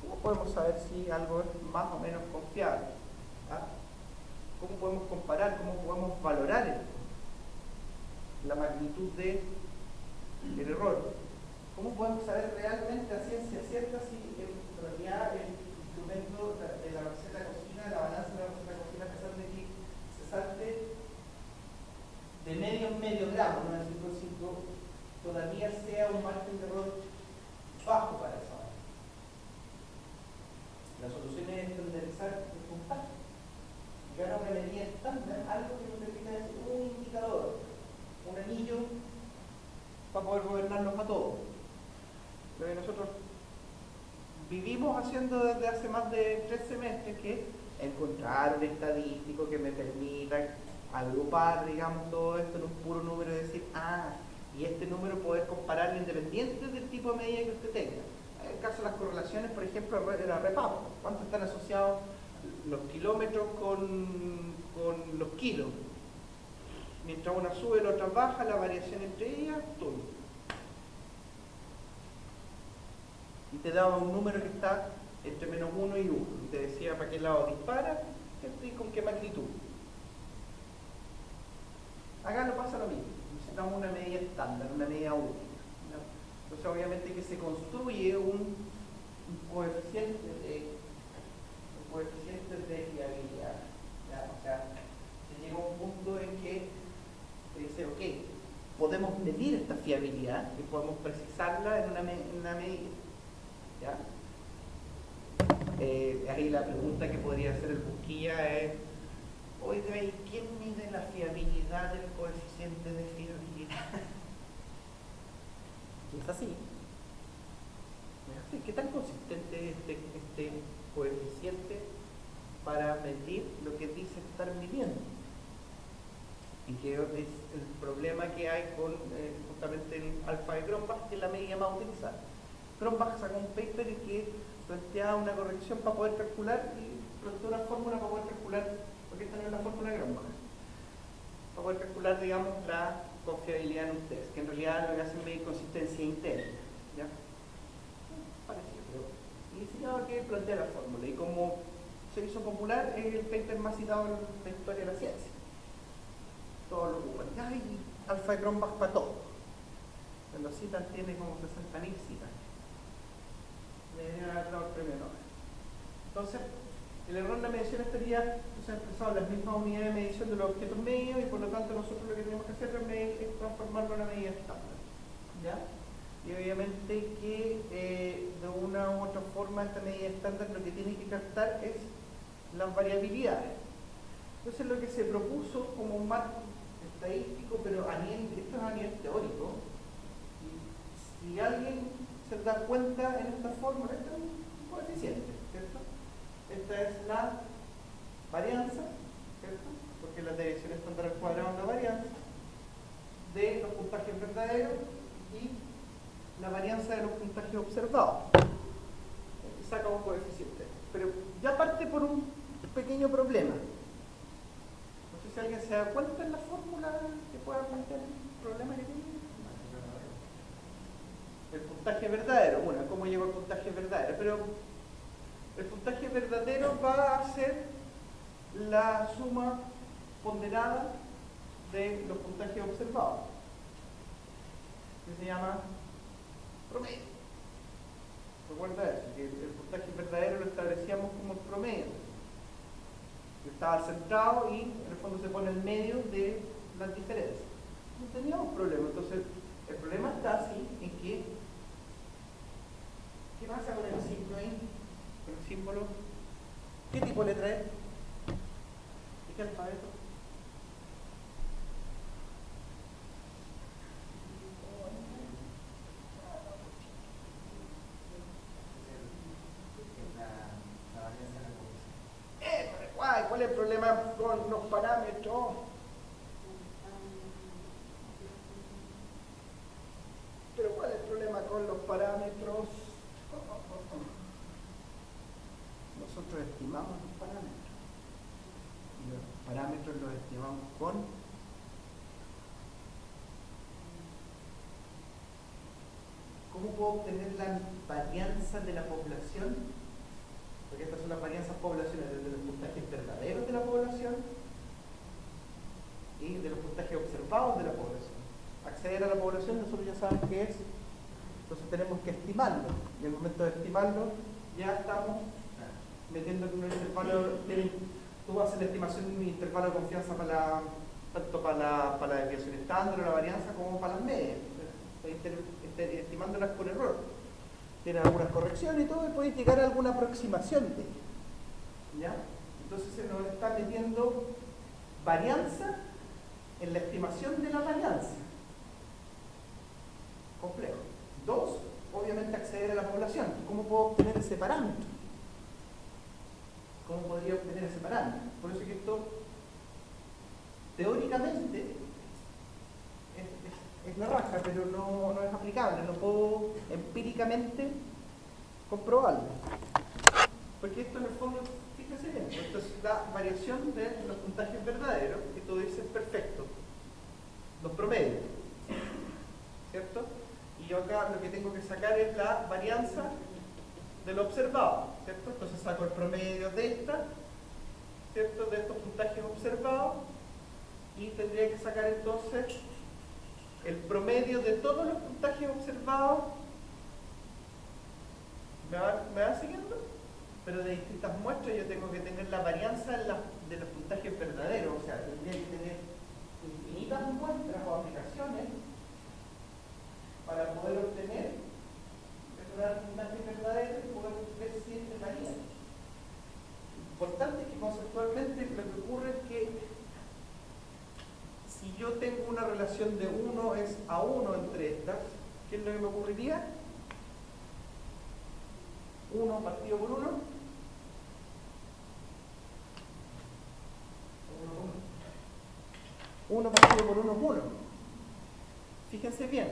A: ¿cómo podemos saber si algo es más o menos confiable? ¿Ah? ¿Cómo podemos comparar? ¿Cómo podemos valorar la magnitud del error? ¿Cómo podemos saber realmente a ciencia cierta si en realidad el instrumento de la receta de cocina, la balanza de la receta de cocina, a pesar de que se salte de medio en medio gramo, no de 5 en 5, todavía sea un margen de error bajo para esa balanza? La solución es estandarizar el puntaje. Llegar a una medida estándar, algo que nos permita decir un indicador, un anillo para poder gobernarnos a todos. Lo que nosotros vivimos haciendo desde hace más de 3 semestres, que es encontrar un estadístico que me permita agrupar, digamos, todo esto en un puro número y decir, y este número poder compararlo independiente del tipo de medida que usted tenga. En el caso de las correlaciones, por ejemplo, era repago. ¿Cuántos están asociados los kilómetros con los kilos. Mientras una sube, la otra baja, la variación entre ellas, todo. Y te daba un número que está entre -1 y 1. Y te decía para qué lado dispara, ¿cierto? Y con qué magnitud. Acá no pasa lo mismo. Necesitamos una medida estándar, una medida única, ¿no? Entonces obviamente que se construye un coeficiente de fiabilidad, ¿ya? O sea, se llega a un punto en que se dice, ok, podemos medir esta fiabilidad y podemos precisarla en una medida, ¿ya? Ahí la pregunta que podría hacer el Busquilla es, oiga, ¿y quién mide la fiabilidad del coeficiente de fiabilidad? Es así. ¿Qué tan consistente es este coeficiente para medir lo que dice estar midiendo? Y que es el problema que hay con justamente el alfa de Cronbach, que es la medida más utilizada. Cronbach sacó un paper en que planteaba una corrección para poder calcular y planteó una fórmula para poder calcular, porque esta no es la fórmula de Cronbach, para poder calcular, digamos, la confiabilidad en un test, que en realidad lo que hace es medir consistencia interna, ¿ya? Parecido, pero y diseñador que plantea la fórmula, y como se hizo popular, es el paper más citado en la historia de la ciencia. Todos lo ocupan. ¡Ay! Alfa de Cronbach para todo. Cuando citan tiene como 60.000 citas. Deberían haber dado el premio Nobel. Entonces, el error en la medición estaría expresado en las mismas unidades de medición de los objetos medios, y por lo tanto nosotros lo que tenemos que hacer es transformarlo en una medida estándar, ¿ya? Y obviamente que de una u otra forma esta medida estándar lo que tiene que captar es las variabilidades. Entonces lo que se propuso como un marco estadístico, pero esto es a nivel teórico, y si alguien se da cuenta en esta fórmula, esto es un coeficiente, ¿cierto? Esta es la varianza, ¿cierto? Porque la derivation estándar al cuadrado es la varianza de los puntajes verdaderos y la varianza de los puntajes observados. Y saca un coeficiente. Pero ya parte por un pequeño problema. No sé si alguien se da cuenta en la fórmula que pueda plantear el problema que tiene. El puntaje verdadero. Bueno, ¿cómo llegó el puntaje verdadero? Pero el puntaje verdadero va a ser la suma ponderada de los puntajes observados, que se llama promedio. Recuerda eso, que el puntaje verdadero lo establecíamos como el promedio, que estaba centrado y en el fondo se pone en medio de las diferencias. No teníamos problema. Entonces el problema está así en que ¿qué pasa con el signo ahí? Con el símbolo. ¿Qué tipo de letra es? ¿Y qué alfabeto? ¿Cuál es el problema con los parámetros? Pero ¿cuál es el problema con los parámetros? Nosotros estimamos los parámetros. Y los parámetros los estimamos con ¿cómo puedo obtener la varianza de la población? Porque estas son las varianzas poblacionales de los puntajes verdaderos de la población y de los puntajes observados de la población. Acceder a la población, nosotros ya sabemos qué es, entonces tenemos que estimarlo. Y en el momento de estimarlo, ya estamos metiendo en un intervalo. Tú haces la estimación de un intervalo de confianza tanto para la desviación estándar o la varianza como para las medias. Estimándolas por error. Tienen algunas correcciones y todo, y puede llegar a alguna aproximación de ello. ¿Ya? Entonces se nos está metiendo varianza en la estimación de la varianza. Complejo. Dos, obviamente acceder a la población. ¿Cómo puedo obtener ese parámetro? ¿Cómo podría obtener ese parámetro? Por eso que esto, teóricamente, es la raja, pero no es aplicable, no puedo empíricamente comprobarlo. Porque esto en el fondo, Fíjese bien, esto es la variación de los puntajes verdaderos, y tú dices, perfecto, los promedios, ¿cierto? Y yo acá lo que tengo que sacar es la varianza de lo observado, ¿cierto? Entonces saco el promedio de esta, ¿cierto? De estos puntajes observados, y tendría que sacar entonces el promedio de todos los puntajes observados. ¿Me van siguiendo? Pero de distintas muestras yo tengo que tener la varianza de los puntajes verdaderos, o sea, tendría que tener infinitas muestras o aplicaciones para poder obtener el puntaje verdadero y poder ver si este varía. Lo importante es que conceptualmente lo que ocurre es que si yo tengo una relación de 1 es a 1 entre estas, ¿qué es lo que me ocurriría? 1 partido por 1. 1 partido por 1 es 1. Fíjense bien,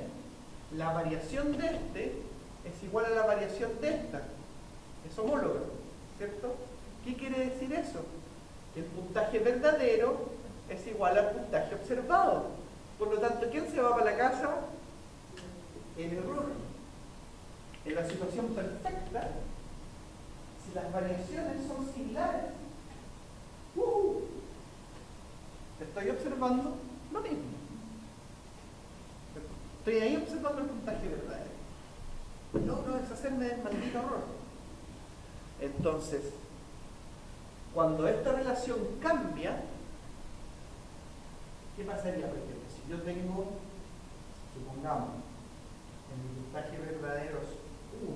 A: la variación de este es igual a la variación de esta. Es homóloga, ¿cierto? ¿Qué quiere decir eso? Que el puntaje verdadero es igual al puntaje observado. Por lo tanto, ¿quién se va para la casa? El error. En la situación perfecta, si las variaciones son similares, estoy observando lo mismo. Estoy ahí observando el puntaje verdadero. Logro deshacerme del maldito error. Entonces, cuando esta relación cambia, ¿qué pasaría? Por ejemplo, si yo tengo, supongamos, en mi puntaje verdadero es 1,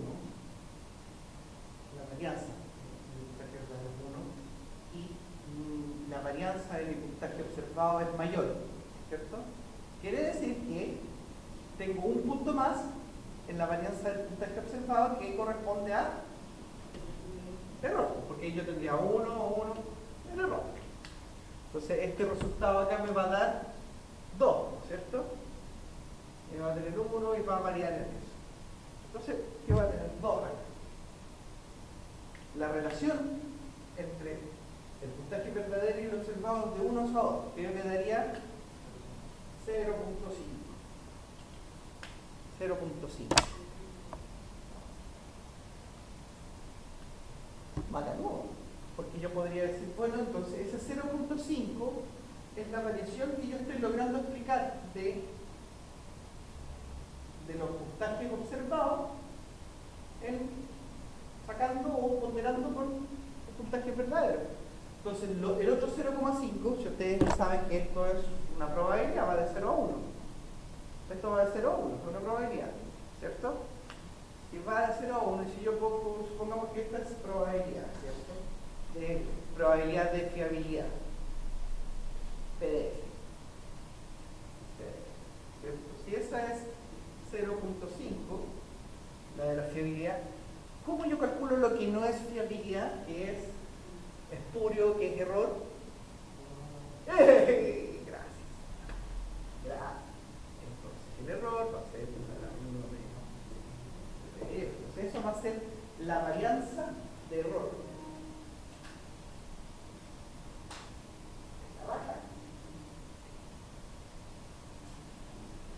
A: la varianza de mi puntaje verdadero es 1, y la varianza de mi puntaje observado es mayor, ¿cierto? Quiere decir que tengo un punto más en la varianza del puntaje observado que corresponde a error, porque yo tendría 1, el error. Entonces este resultado acá me va a dar 2, ¿cierto? Y va a tener 1 y va a variar en eso. Entonces, ¿qué va a tener? 2 acá. La relación entre el puntaje verdadero y el observado es de 1 a 2, que me daría 0.5. 0.5. Bacán, ¿no? Porque yo podría decir, bueno, entonces ese 0.5 es la variación que yo estoy logrando explicar de los puntajes observados sacando o ponderando con el puntaje verdadero. Entonces el otro 0.5, si ustedes saben que esto es una probabilidad, va de 0 a 1. Esto va de 0 a 1, es una probabilidad, ¿cierto? Si va de 0 a 1, y si yo pongo, supongamos que esta es probabilidad, ¿cierto? De probabilidad de fiabilidad. PDF. ¿Cierto? Si esa es 0.5, la de la fiabilidad, ¿cómo yo calculo lo que no es fiabilidad, que es espurio, que es error? Gracias. Entonces, el error va a ser 1 menos. Entonces, eso va a ser la varianza de error. La baja.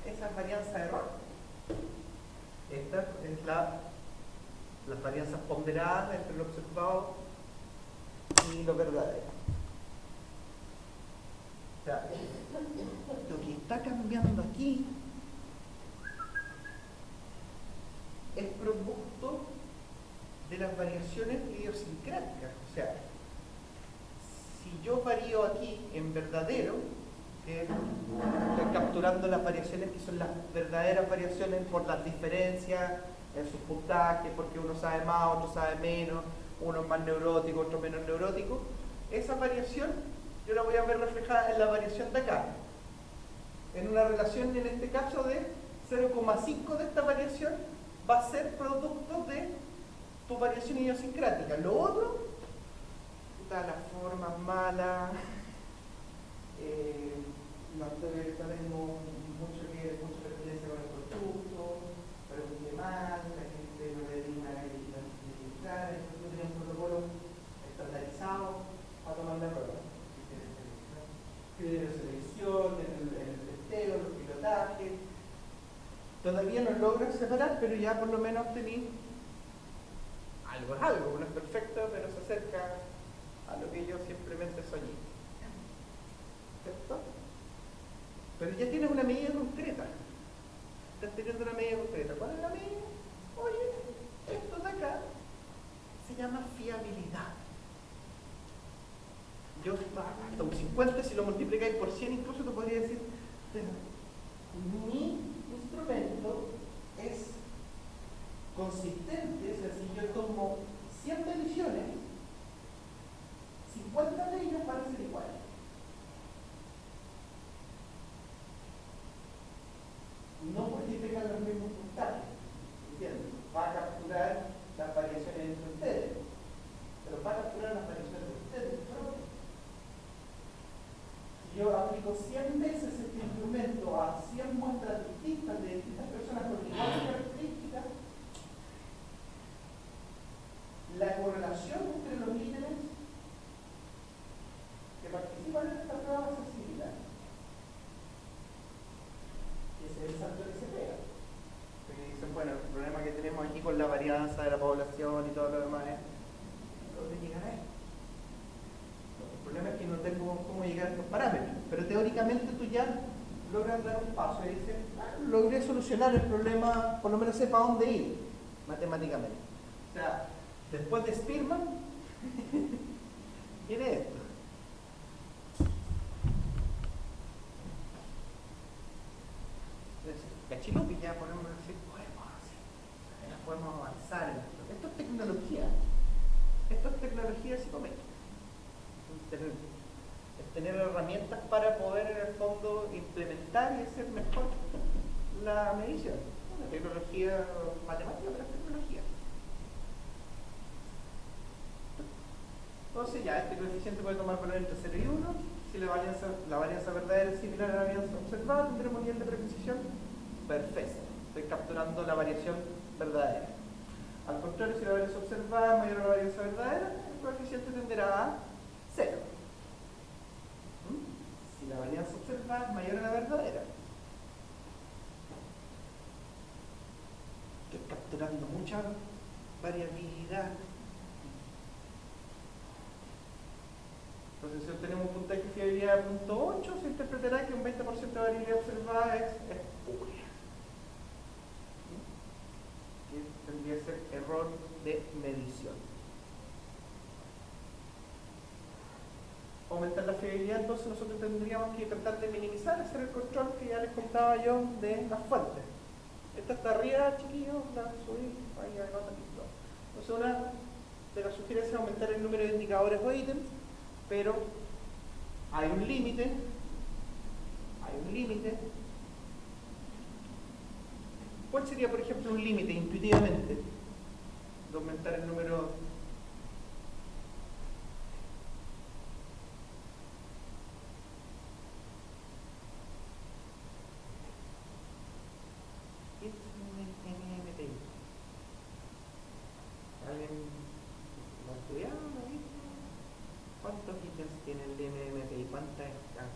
A: Esa es varianza de error. Esta es las varianzas ponderadas entre lo observado y lo verdadero. O sea, lo que está cambiando aquí es producto de las variaciones idiosincráticas. O sea, si yo varío aquí en verdadero, estoy capturando las variaciones que son las verdaderas variaciones por las diferencias en sus puntajes, porque uno sabe más, otro sabe menos, uno es más neurótico, otro menos neurótico. Esa variación yo la voy a ver reflejada en la variación de acá, en una relación en este caso de 0,5 de esta variación va a ser producto de tu variación idiosincrática. Lo otro, las formas malas, no tenemos mucha pertinencia con el constructo, pregunte mal, la gente no le diga que nosotros tenemos un protocolo estandarizado criterios de selección, en el testeo, los pilotajes. Todavía no logran separar, pero ya por lo menos tenéis algo es algo, no es perfecto, pero se acerca a lo que yo simplemente soñé. ¿Cierto? Pero ya tienes una medida concreta. Estás teniendo una medida concreta. ¿Cuál es la medida? Oye, esto de acá se llama fiabilidad. Yo hasta un 50, si lo multiplicáis por 100 incluso te podría decir, mi instrumento es consistente, o sea, si yo tomo 100 mediciones, 50 de ellas van a ser iguales. No porque tengan los mismos puntajes, ¿entiendes? Va a capturar las variaciones entre ustedes, pero va a capturar las variaciones de ustedes propios. Si yo aplico 100 veces este instrumento a 100 muestras distintas de distintas personas con iguales características, la correlación entre los líderes que participan en esta prueba va a ser similar. Ese es el salto que se pega. Porque dicen, bueno, el problema que tenemos aquí con la varianza de la población y todo lo demás es ¿dónde llegar a esto? El problema es que no tengo cómo llegar a estos parámetros, pero teóricamente tú ya logras dar un paso y dices, logré solucionar el problema, por lo menos sé para dónde ir, matemáticamente. O sea, después de Spearman, viene esto. Cachilupi ya podemos decir, podemos avanzar en esto. Esto es tecnología. Esto es tecnología psicométrica. Es tener herramientas para poder en el fondo implementar y hacer mejor la medición. La tecnología matemática, pero es tecnología. Entonces ya, este coeficiente puede tomar valor entre 0 y 1. Si la varianza verdadera es similar a la varianza observada, tendremos nivel de precisión perfecto. Estoy capturando la variación verdadera. Al contrario, si la varianza observada es mayor a la varianza verdadera, el coeficiente tenderá a 0. Si la varianza observada es mayor a la verdadera, estoy capturando mucha variabilidad. Entonces, si obtenemos un puntaje de fiabilidad de 0.8, se interpretará que un 20% de variabilidad observada es espuria. Que tendría que ser error de medición. Aumentar la fiabilidad, entonces nosotros tendríamos que tratar de minimizar, hacer el control que ya les contaba yo de las fuentes. Esta está arriba, chiquillos, la subí, ahí anota aquí. Entonces, una de las sugerencias es aumentar el número de indicadores o ítems, pero hay un límite. ¿Cuál sería, por ejemplo, un límite intuitivamente de aumentar el número? ¿Qué es un NMPI? ¿Alguien lo ha estudiado? ¿Lo ha visto? ¿Cuántos ítems tiene el NMPI? ¿Cuántas escalas?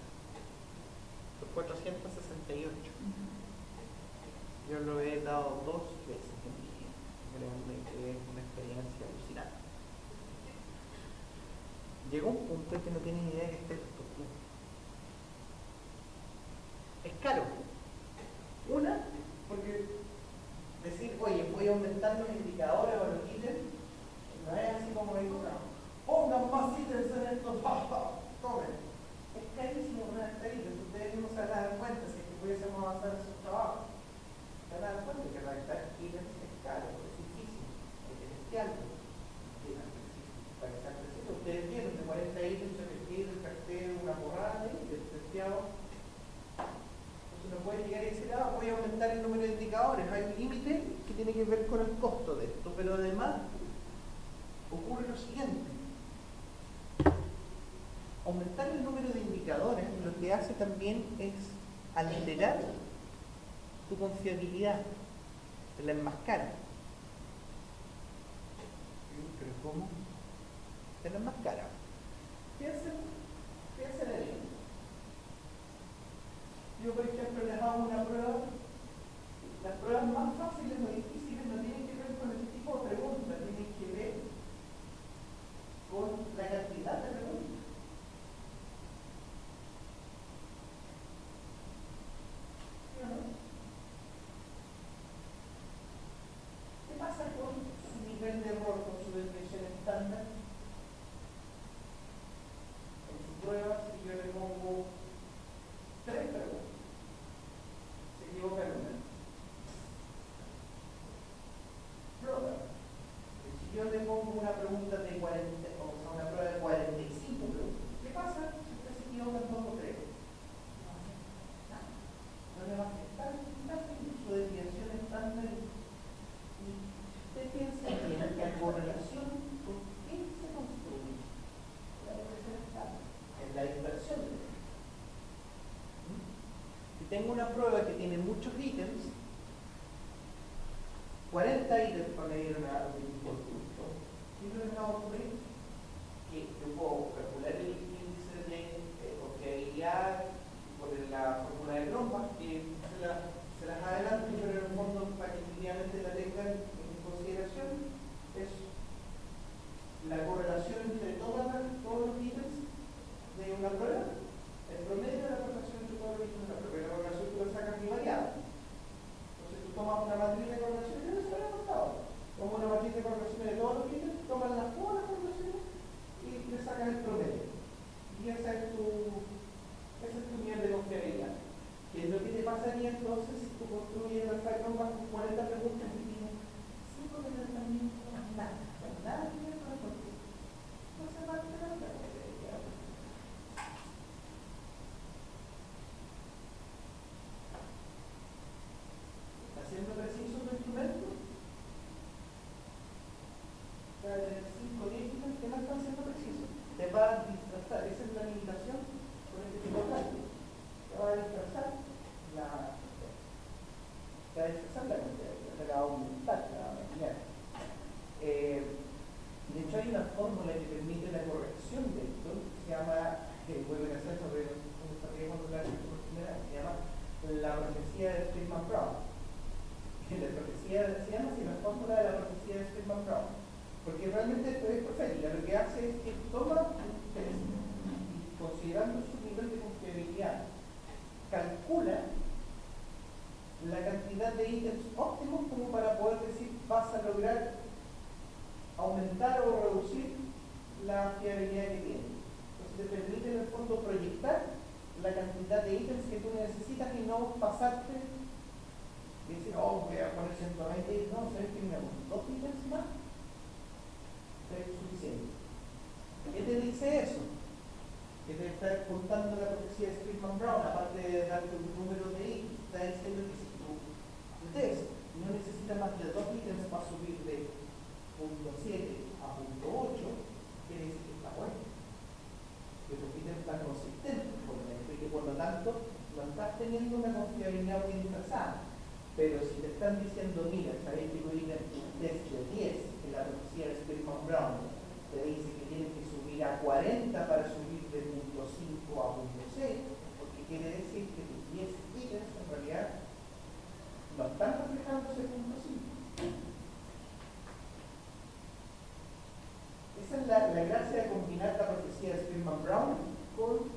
A: 468. Yo lo he dado 2 veces en mi vida. Realmente es una experiencia alucinante. Llegó un punto en que no tienes idea de que esté esto. Es caro. Una, porque decir, oye, voy a aumentar los indicadores o los ítems, no es así como digo, no. Pongan más ítems en estos, tomen. Es carísimo una estadística, ustedes mismos se van a dar cuenta si es que pudiésemos avanzar en sus trabajos. Se van a dar cuenta que redactar ítems es caro, es difícil, hay que testearlo. Para que sea preciso, ustedes vieron de 40 ítems se requiere el carteo, una porrada de ítems testeados. Entonces no pueden llegar y decir, voy a aumentar el número de indicadores. Hay un límite que tiene que ver con el costo de esto, pero además ocurre lo siguiente. Aumentar el número de indicadores lo que hace también es alterar tu confiabilidad, te la enmascara. ¿Pero cómo? Te la enmascara. Piensen en ello. tengo una prueba que tiene muchos ítems, 40 ítems para medir un tipo de producto, ¿qué es lo que me va a ocurrir? Que yo puedo calcular el índice de confiabilidad por la fórmula de Cronbach, que se las adelanto, pero en el fondo para que efectivamente la tengan en consideración, es la correlación entre todos los ítems de una prueba, el promedio de la correlación entre todos los ítems de la prueba, pero la correlación tú la sacas bivariada. Entonces tú tomas una matriz de correlación, yo no se lo he contado, tomas una matriz de correlación de todos los ítems, tomas todas las correlaciones y le sacas el promedio. Y ese es tu nivel de confiabilidad. ¿Qué es lo que te pasaría entonces si tú construyes el alfa de Cronbach con 40 preguntas y tienes 5 de tratamiento, nada que ver con el contexto? No se va a enterar de la confiabilidad. ¿Está siendo preciso tu instrumento? Va a tener 5 o 10 ítems que no están siendo precisos. Te va a disfrazar, esa es la limitación con este tipo de cálculo. Te va a disfrazar la confiabilidad, te va a aumentar, te va a cambiar. De hecho hay una fórmula que permite la corrección de esto, que se llama, vuelven a hacer sobre se llama la profecía de Spearman-Brown. La profecía se llama así, la fórmula de la profecía de Spearman-Brown, porque realmente esto es profética. Lo que hace es que toma un test y, considerando su nivel de confiabilidad, calcula la cantidad de ítems óptimos como para poder decir vas a lograr aumentar o reducir la fiabilidad que tiene. Entonces te permite en el fondo proyectar la cantidad de ítems que tú necesitas y no pasarte y decir, oh, voy a poner 120 ítems. No, sabes que mira, con 2 ítems más es suficiente. ¿Qué te dice eso? Que te está contando la profecía de Spearman-Brown, aparte de darte un número de ítems, está diciendo que si tu test no necesita más de 2 ítems para subir de punto 7 a punto 8, quiere decir que está bueno, que los ítems están consistentes por dentro y que por lo tanto no estás teniendo una confiabilidad muy disfrazada. Pero si te están diciendo, mira, sabéis que tu ítem test de 10 en la profecía de Spearman-Brown te dice que tienes que subir a 40 para subir de punto 5 a punto 6, porque quiere decir que tus 10 ítems en realidad no están reflejando ese punto 5. Esa es la gracia de combinar la profecía de Spearman-Brown con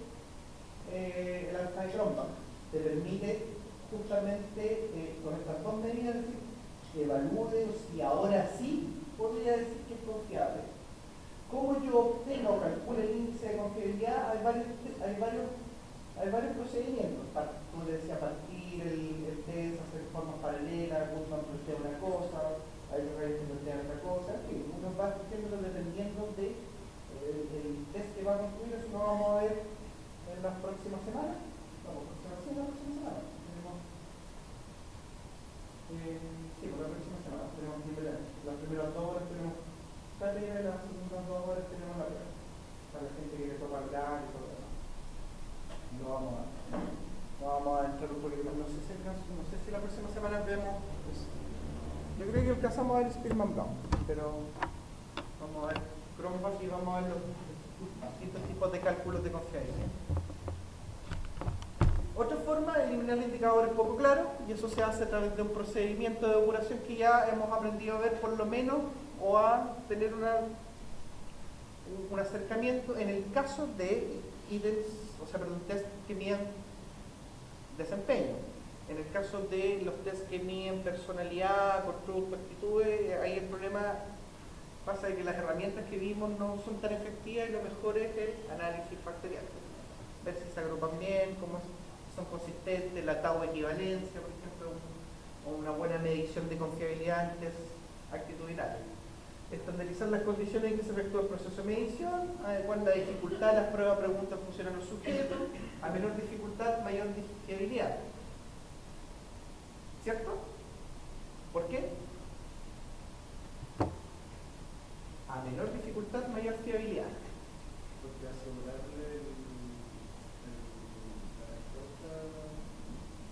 A: el alfa de Cronbach. Te permite justamente con estas dos medidas decir que evalúe si ahora sí podría decir que es confiable. ¿Cómo yo obtengo o calculo el índice de confiabilidad? Hay varios procedimientos. Como te decía, partir el test, hacer formas paralelas, Goodman plantea una cosa, hay otros que plantean otra cosa, en fin, uno va haciéndolo dependiendo de el test que va a construir. Eso lo vamos a ver en las próximas semanas. La próxima semana. Sí, por la próxima semana tenemos las primeras 2 horas tenemos tarea y las segundas 2 horas tenemos la prueba. Para la gente que le toca hablar y todo eso. No vamos a entrar un poquito más. No sé si la próxima semana vemos. Pues, yo creo que alcanzamos a ver Spearman-Brown, pero vamos a ver Cronbach y vamos a ver los distintos tipos de cálculos de confiabilidad. Otra forma es eliminar indicadores poco claros, y eso se hace a través de un procedimiento de depuración que ya hemos aprendido a ver por lo menos, o a tener un acercamiento en el caso de ítems, test que miden desempeño. En el caso de los test que miden personalidad, control, actitudes, ahí el problema pasa de que las herramientas que vimos no son tan efectivas y lo mejor es el análisis factorial. Ver si se agrupan bien, cómo son consistentes, la tau equivalencia, por ejemplo, o una buena medición de confiabilidad en test actitudinales. Estandarizar las condiciones en que se efectúa el proceso de medición, adecuar la dificultad de las pruebas, preguntas, función a los sujetos, a menor dificultad, mayor fiabilidad. ¿Cierto? ¿Por qué? A menor dificultad, mayor fiabilidad.
C: Porque asegurarle la respuesta, o sea, asegurarle la fiabilidad, no es que no se puede, no es que no se puede, sino que no se puede. O sea, no se puede asegurarle la fiabilidad, sino que no se puede asegurarle la fiabilidad.
A: ¿Por qué? A menor dificultad, mayor fiabilidad.
C: Porque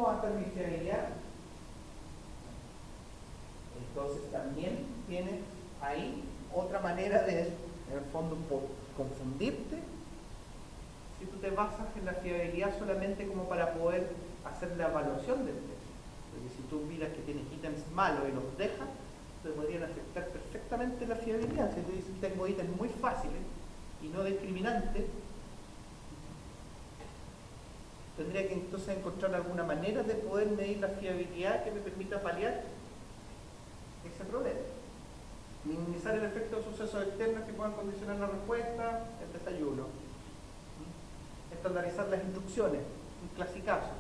A: ¿cómo va a estar mi fiabilidad? Entonces también tienes ahí otra manera de, en el fondo, confundirte si tú te basas en la fiabilidad solamente como para poder hacer la evaluación del test. Porque si tú miras que tienes ítems malos y los dejas, te podrían afectar perfectamente la fiabilidad. Si tú dices tengo ítems muy fáciles y no discriminantes, tendría que entonces encontrar alguna manera de poder medir la fiabilidad que me permita paliar ese problema. Minimizar el efecto de sucesos externos que puedan condicionar la respuesta, el desayuno. Estandarizar las instrucciones, un clasicazo.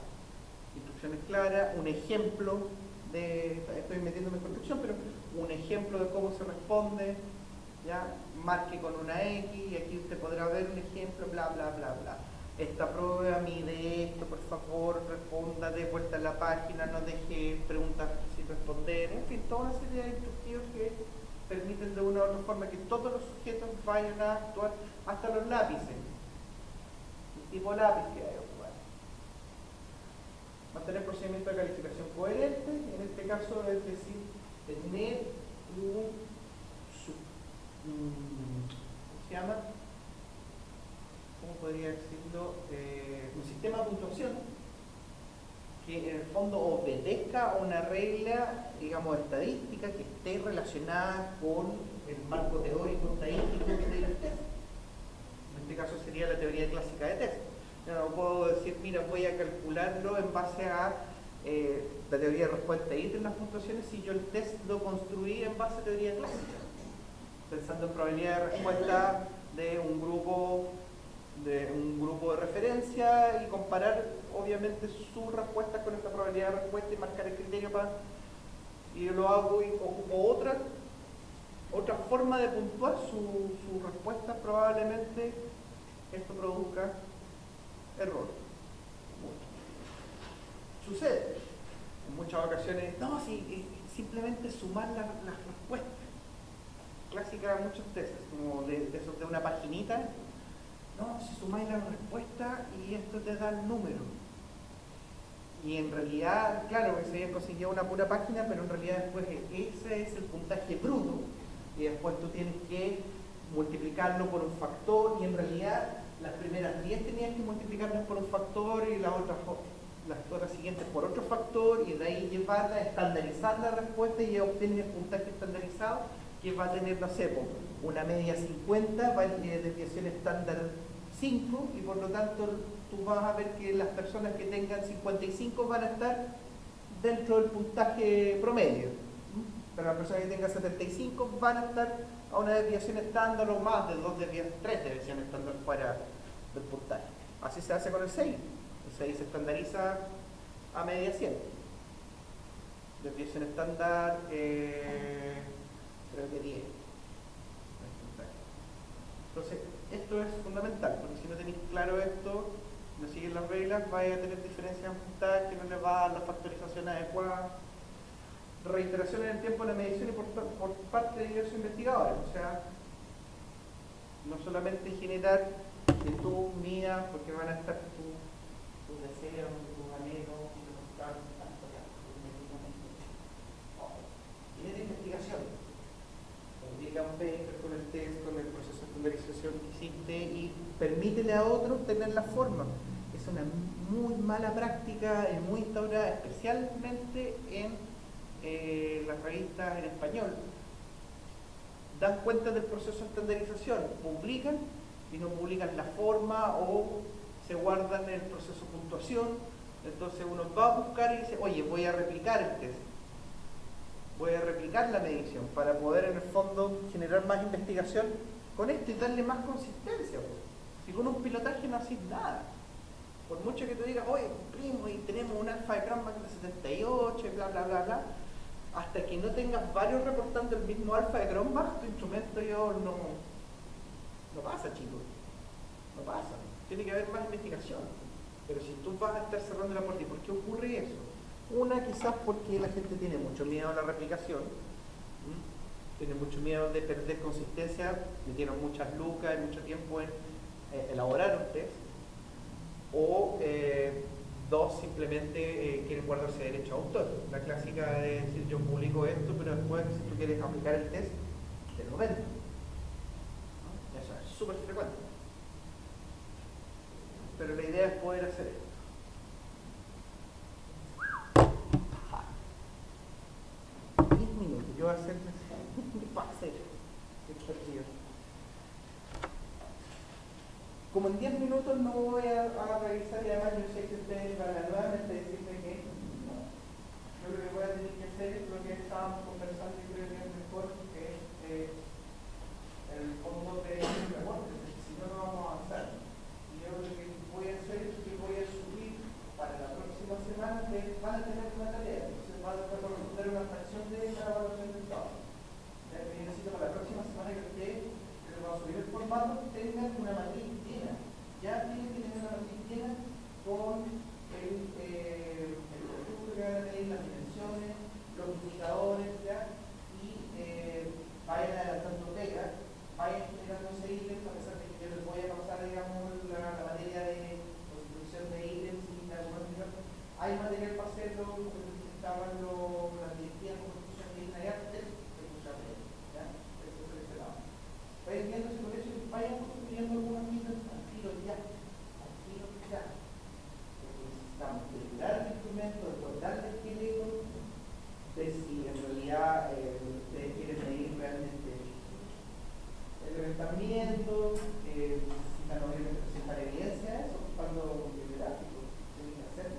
A: Instrucciones claras, un ejemplo de, estoy metiéndome en construcción, pero un ejemplo de cómo se responde, ya, marque con una X, y aquí usted podrá ver un ejemplo, bla, bla, bla, bla. Esta prueba mide esto, por favor, responda de vuelta a la página, no deje preguntas sin responder, en fin, toda una serie de instructivos que permiten de una u otra forma que todos los sujetos vayan a actuar, hasta los lápices, el tipo lápiz que hay. Mantener procedimiento de calificación coherente, en este caso es decir, tener un ¿cómo se llama? ¿Cómo podría decirlo? Un sistema de puntuación que en el fondo obedezca a una regla, digamos, estadística que esté relacionada con el marco teórico estadístico que tiene el test. En este caso sería la teoría clásica de test. Yo no puedo decir, mira, voy a calcularlo en base a la teoría de respuesta y en las puntuaciones si yo el test lo construí en base a teoría clásica, pensando en probabilidad de respuesta de un grupo de referencia y comparar obviamente sus respuestas con esta probabilidad de respuesta y marcar el criterio para, y lo hago y ocupo otra forma de puntuar su respuesta, probablemente esto produzca error. Sucede en muchas ocasiones, no, si simplemente sumar las respuestas. Clásica de muchos tests, como de una paginita, no, si sumáis la respuesta y esto te da el número. Y en realidad, claro, que se había conseguido una pura página, pero en realidad después ese es el puntaje bruto, y después tú tienes que multiplicarlo por un factor, y en realidad las primeras 10 tenías que multiplicarlas por un factor y las otras siguientes por otro factor, y de ahí llevarla, estandarizar la respuesta y obtener el puntaje estandarizado que va a tener, no sé, una media 50, desviación estándar 5, y por lo tanto tú vas a ver que las personas que tengan 55 van a estar dentro del puntaje promedio, pero las personas que tengan 75 van a estar a una desviación estándar o más de 3 desviaciones estándar fuera del puntaje. Así se hace con el 6. El 6 se estandariza a media 100. Desviación estándar, creo que 10. Entonces, esto es fundamental, porque si no tenéis claro esto, no siguen las reglas, vais a tener diferencias en puntaje, no les va a dar la factorización adecuada. Reiteración en el tiempo de la medición y por parte de diversos investigadores, o sea, no solamente generar que tú midas, porque van a estar tus deseos, tus anhelos, y de investigación. Publica un paper con el test, con el proceso de estandarización que hiciste y permítele a otros tener la forma. Es una muy mala práctica y muy instaurada, especialmente en las revistas en español. Dan cuenta del proceso de estandarización, publican y no publican la forma o se guardan el proceso de puntuación. Entonces uno va a buscar y dice, oye, voy a replicar el test, voy a replicar la medición para poder en el fondo generar más investigación con esto y darle más consistencia. Si con un pilotaje no haces nada, por mucho que tú digas, oye, cumplimos y tenemos un alfa de Cranbach de 78 y bla, bla, bla, bla, hasta que no tengas varios reportando el mismo alfa de Cranbach, tu instrumento no pasa, chicos, no pasa. Tiene que haber más investigación. Pero si tú vas a estar cerrando la puerta, ¿y por qué ocurre eso? Una, quizás porque la gente tiene mucho miedo a la replicación, tiene mucho miedo de perder consistencia, metieron muchas lucas y mucho tiempo en elaborar un test, o 2, simplemente quieren guardarse derecho a autor. La clásica de decir yo publico esto, pero después si tú quieres aplicar el test, te lo vendo. ¿No? Eso es súper frecuente. Pero la idea es poder hacer esto. Yo voy a hacer como en 10 minutos no voy a revisar, y además yo sé que ustedes van a nuevamente decirme que no. Yo lo que voy a tener que hacer es lo que estábamos conversando y creo que es mejor, que es el fondo de reporte, porque si no, no vamos a avanzar. Y yo lo que voy a hacer es que voy a subir para la próxima semana, que van a tener una tarea, entonces van a corresponder una fracción de la evaluación del trabajo. Yo necesito para la próxima semana que ustedes, que les va a subir el formato, tengan una matriz llena. Ya tienen que tener una matriz llena con el producto que van a medir, las dimensiones, los indicadores, ¿ya? Y vayan adelantando pega, vayan generando ese ítem, a pesar de que yo les voy a pasar, digamos, la materia de construcción de ítems y la argumentación. Hay material para hacerlo, como les estaban las directivas de construcción de ítems, hay artes, ¿ya? Eso es ese lado. Vayan viéndose con eso y vayan construyendo algunos ítems al tiro ya. Necesitamos depurar el instrumento, recordar el esqueleto, de si en realidad ustedes quieren medir realmente el levantamiento, necesitan obviamente presentar evidencia de eso, cuando el gráfico tienen que hacer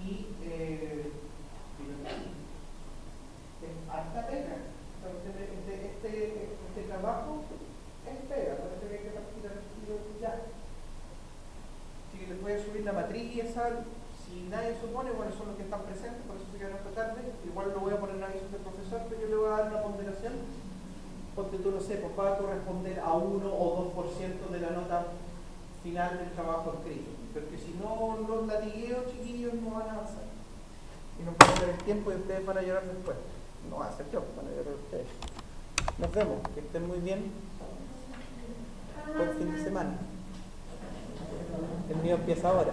A: y hasta pega. Este trabajo es pega, por eso que hay que partir al tiro ya. Así que les voy a subir la matriz y esa, si nadie supone, bueno, son los que están presentes, por eso se quedaron esta tarde. Igual lo voy a poner en aviso del profesor, pero yo le voy a dar una ponderación, porque tú no sé, pues va a corresponder a 1 o 2% de la nota final del trabajo escrito. Porque si no los latigueo, chiquillos, no van a avanzar. Y nos van a dar el tiempo y ustedes van a llorar después. No va a ser yo, van a llorar ustedes. Nos vemos, que estén muy bien. Buen fin de semana. El mío empieza ahora.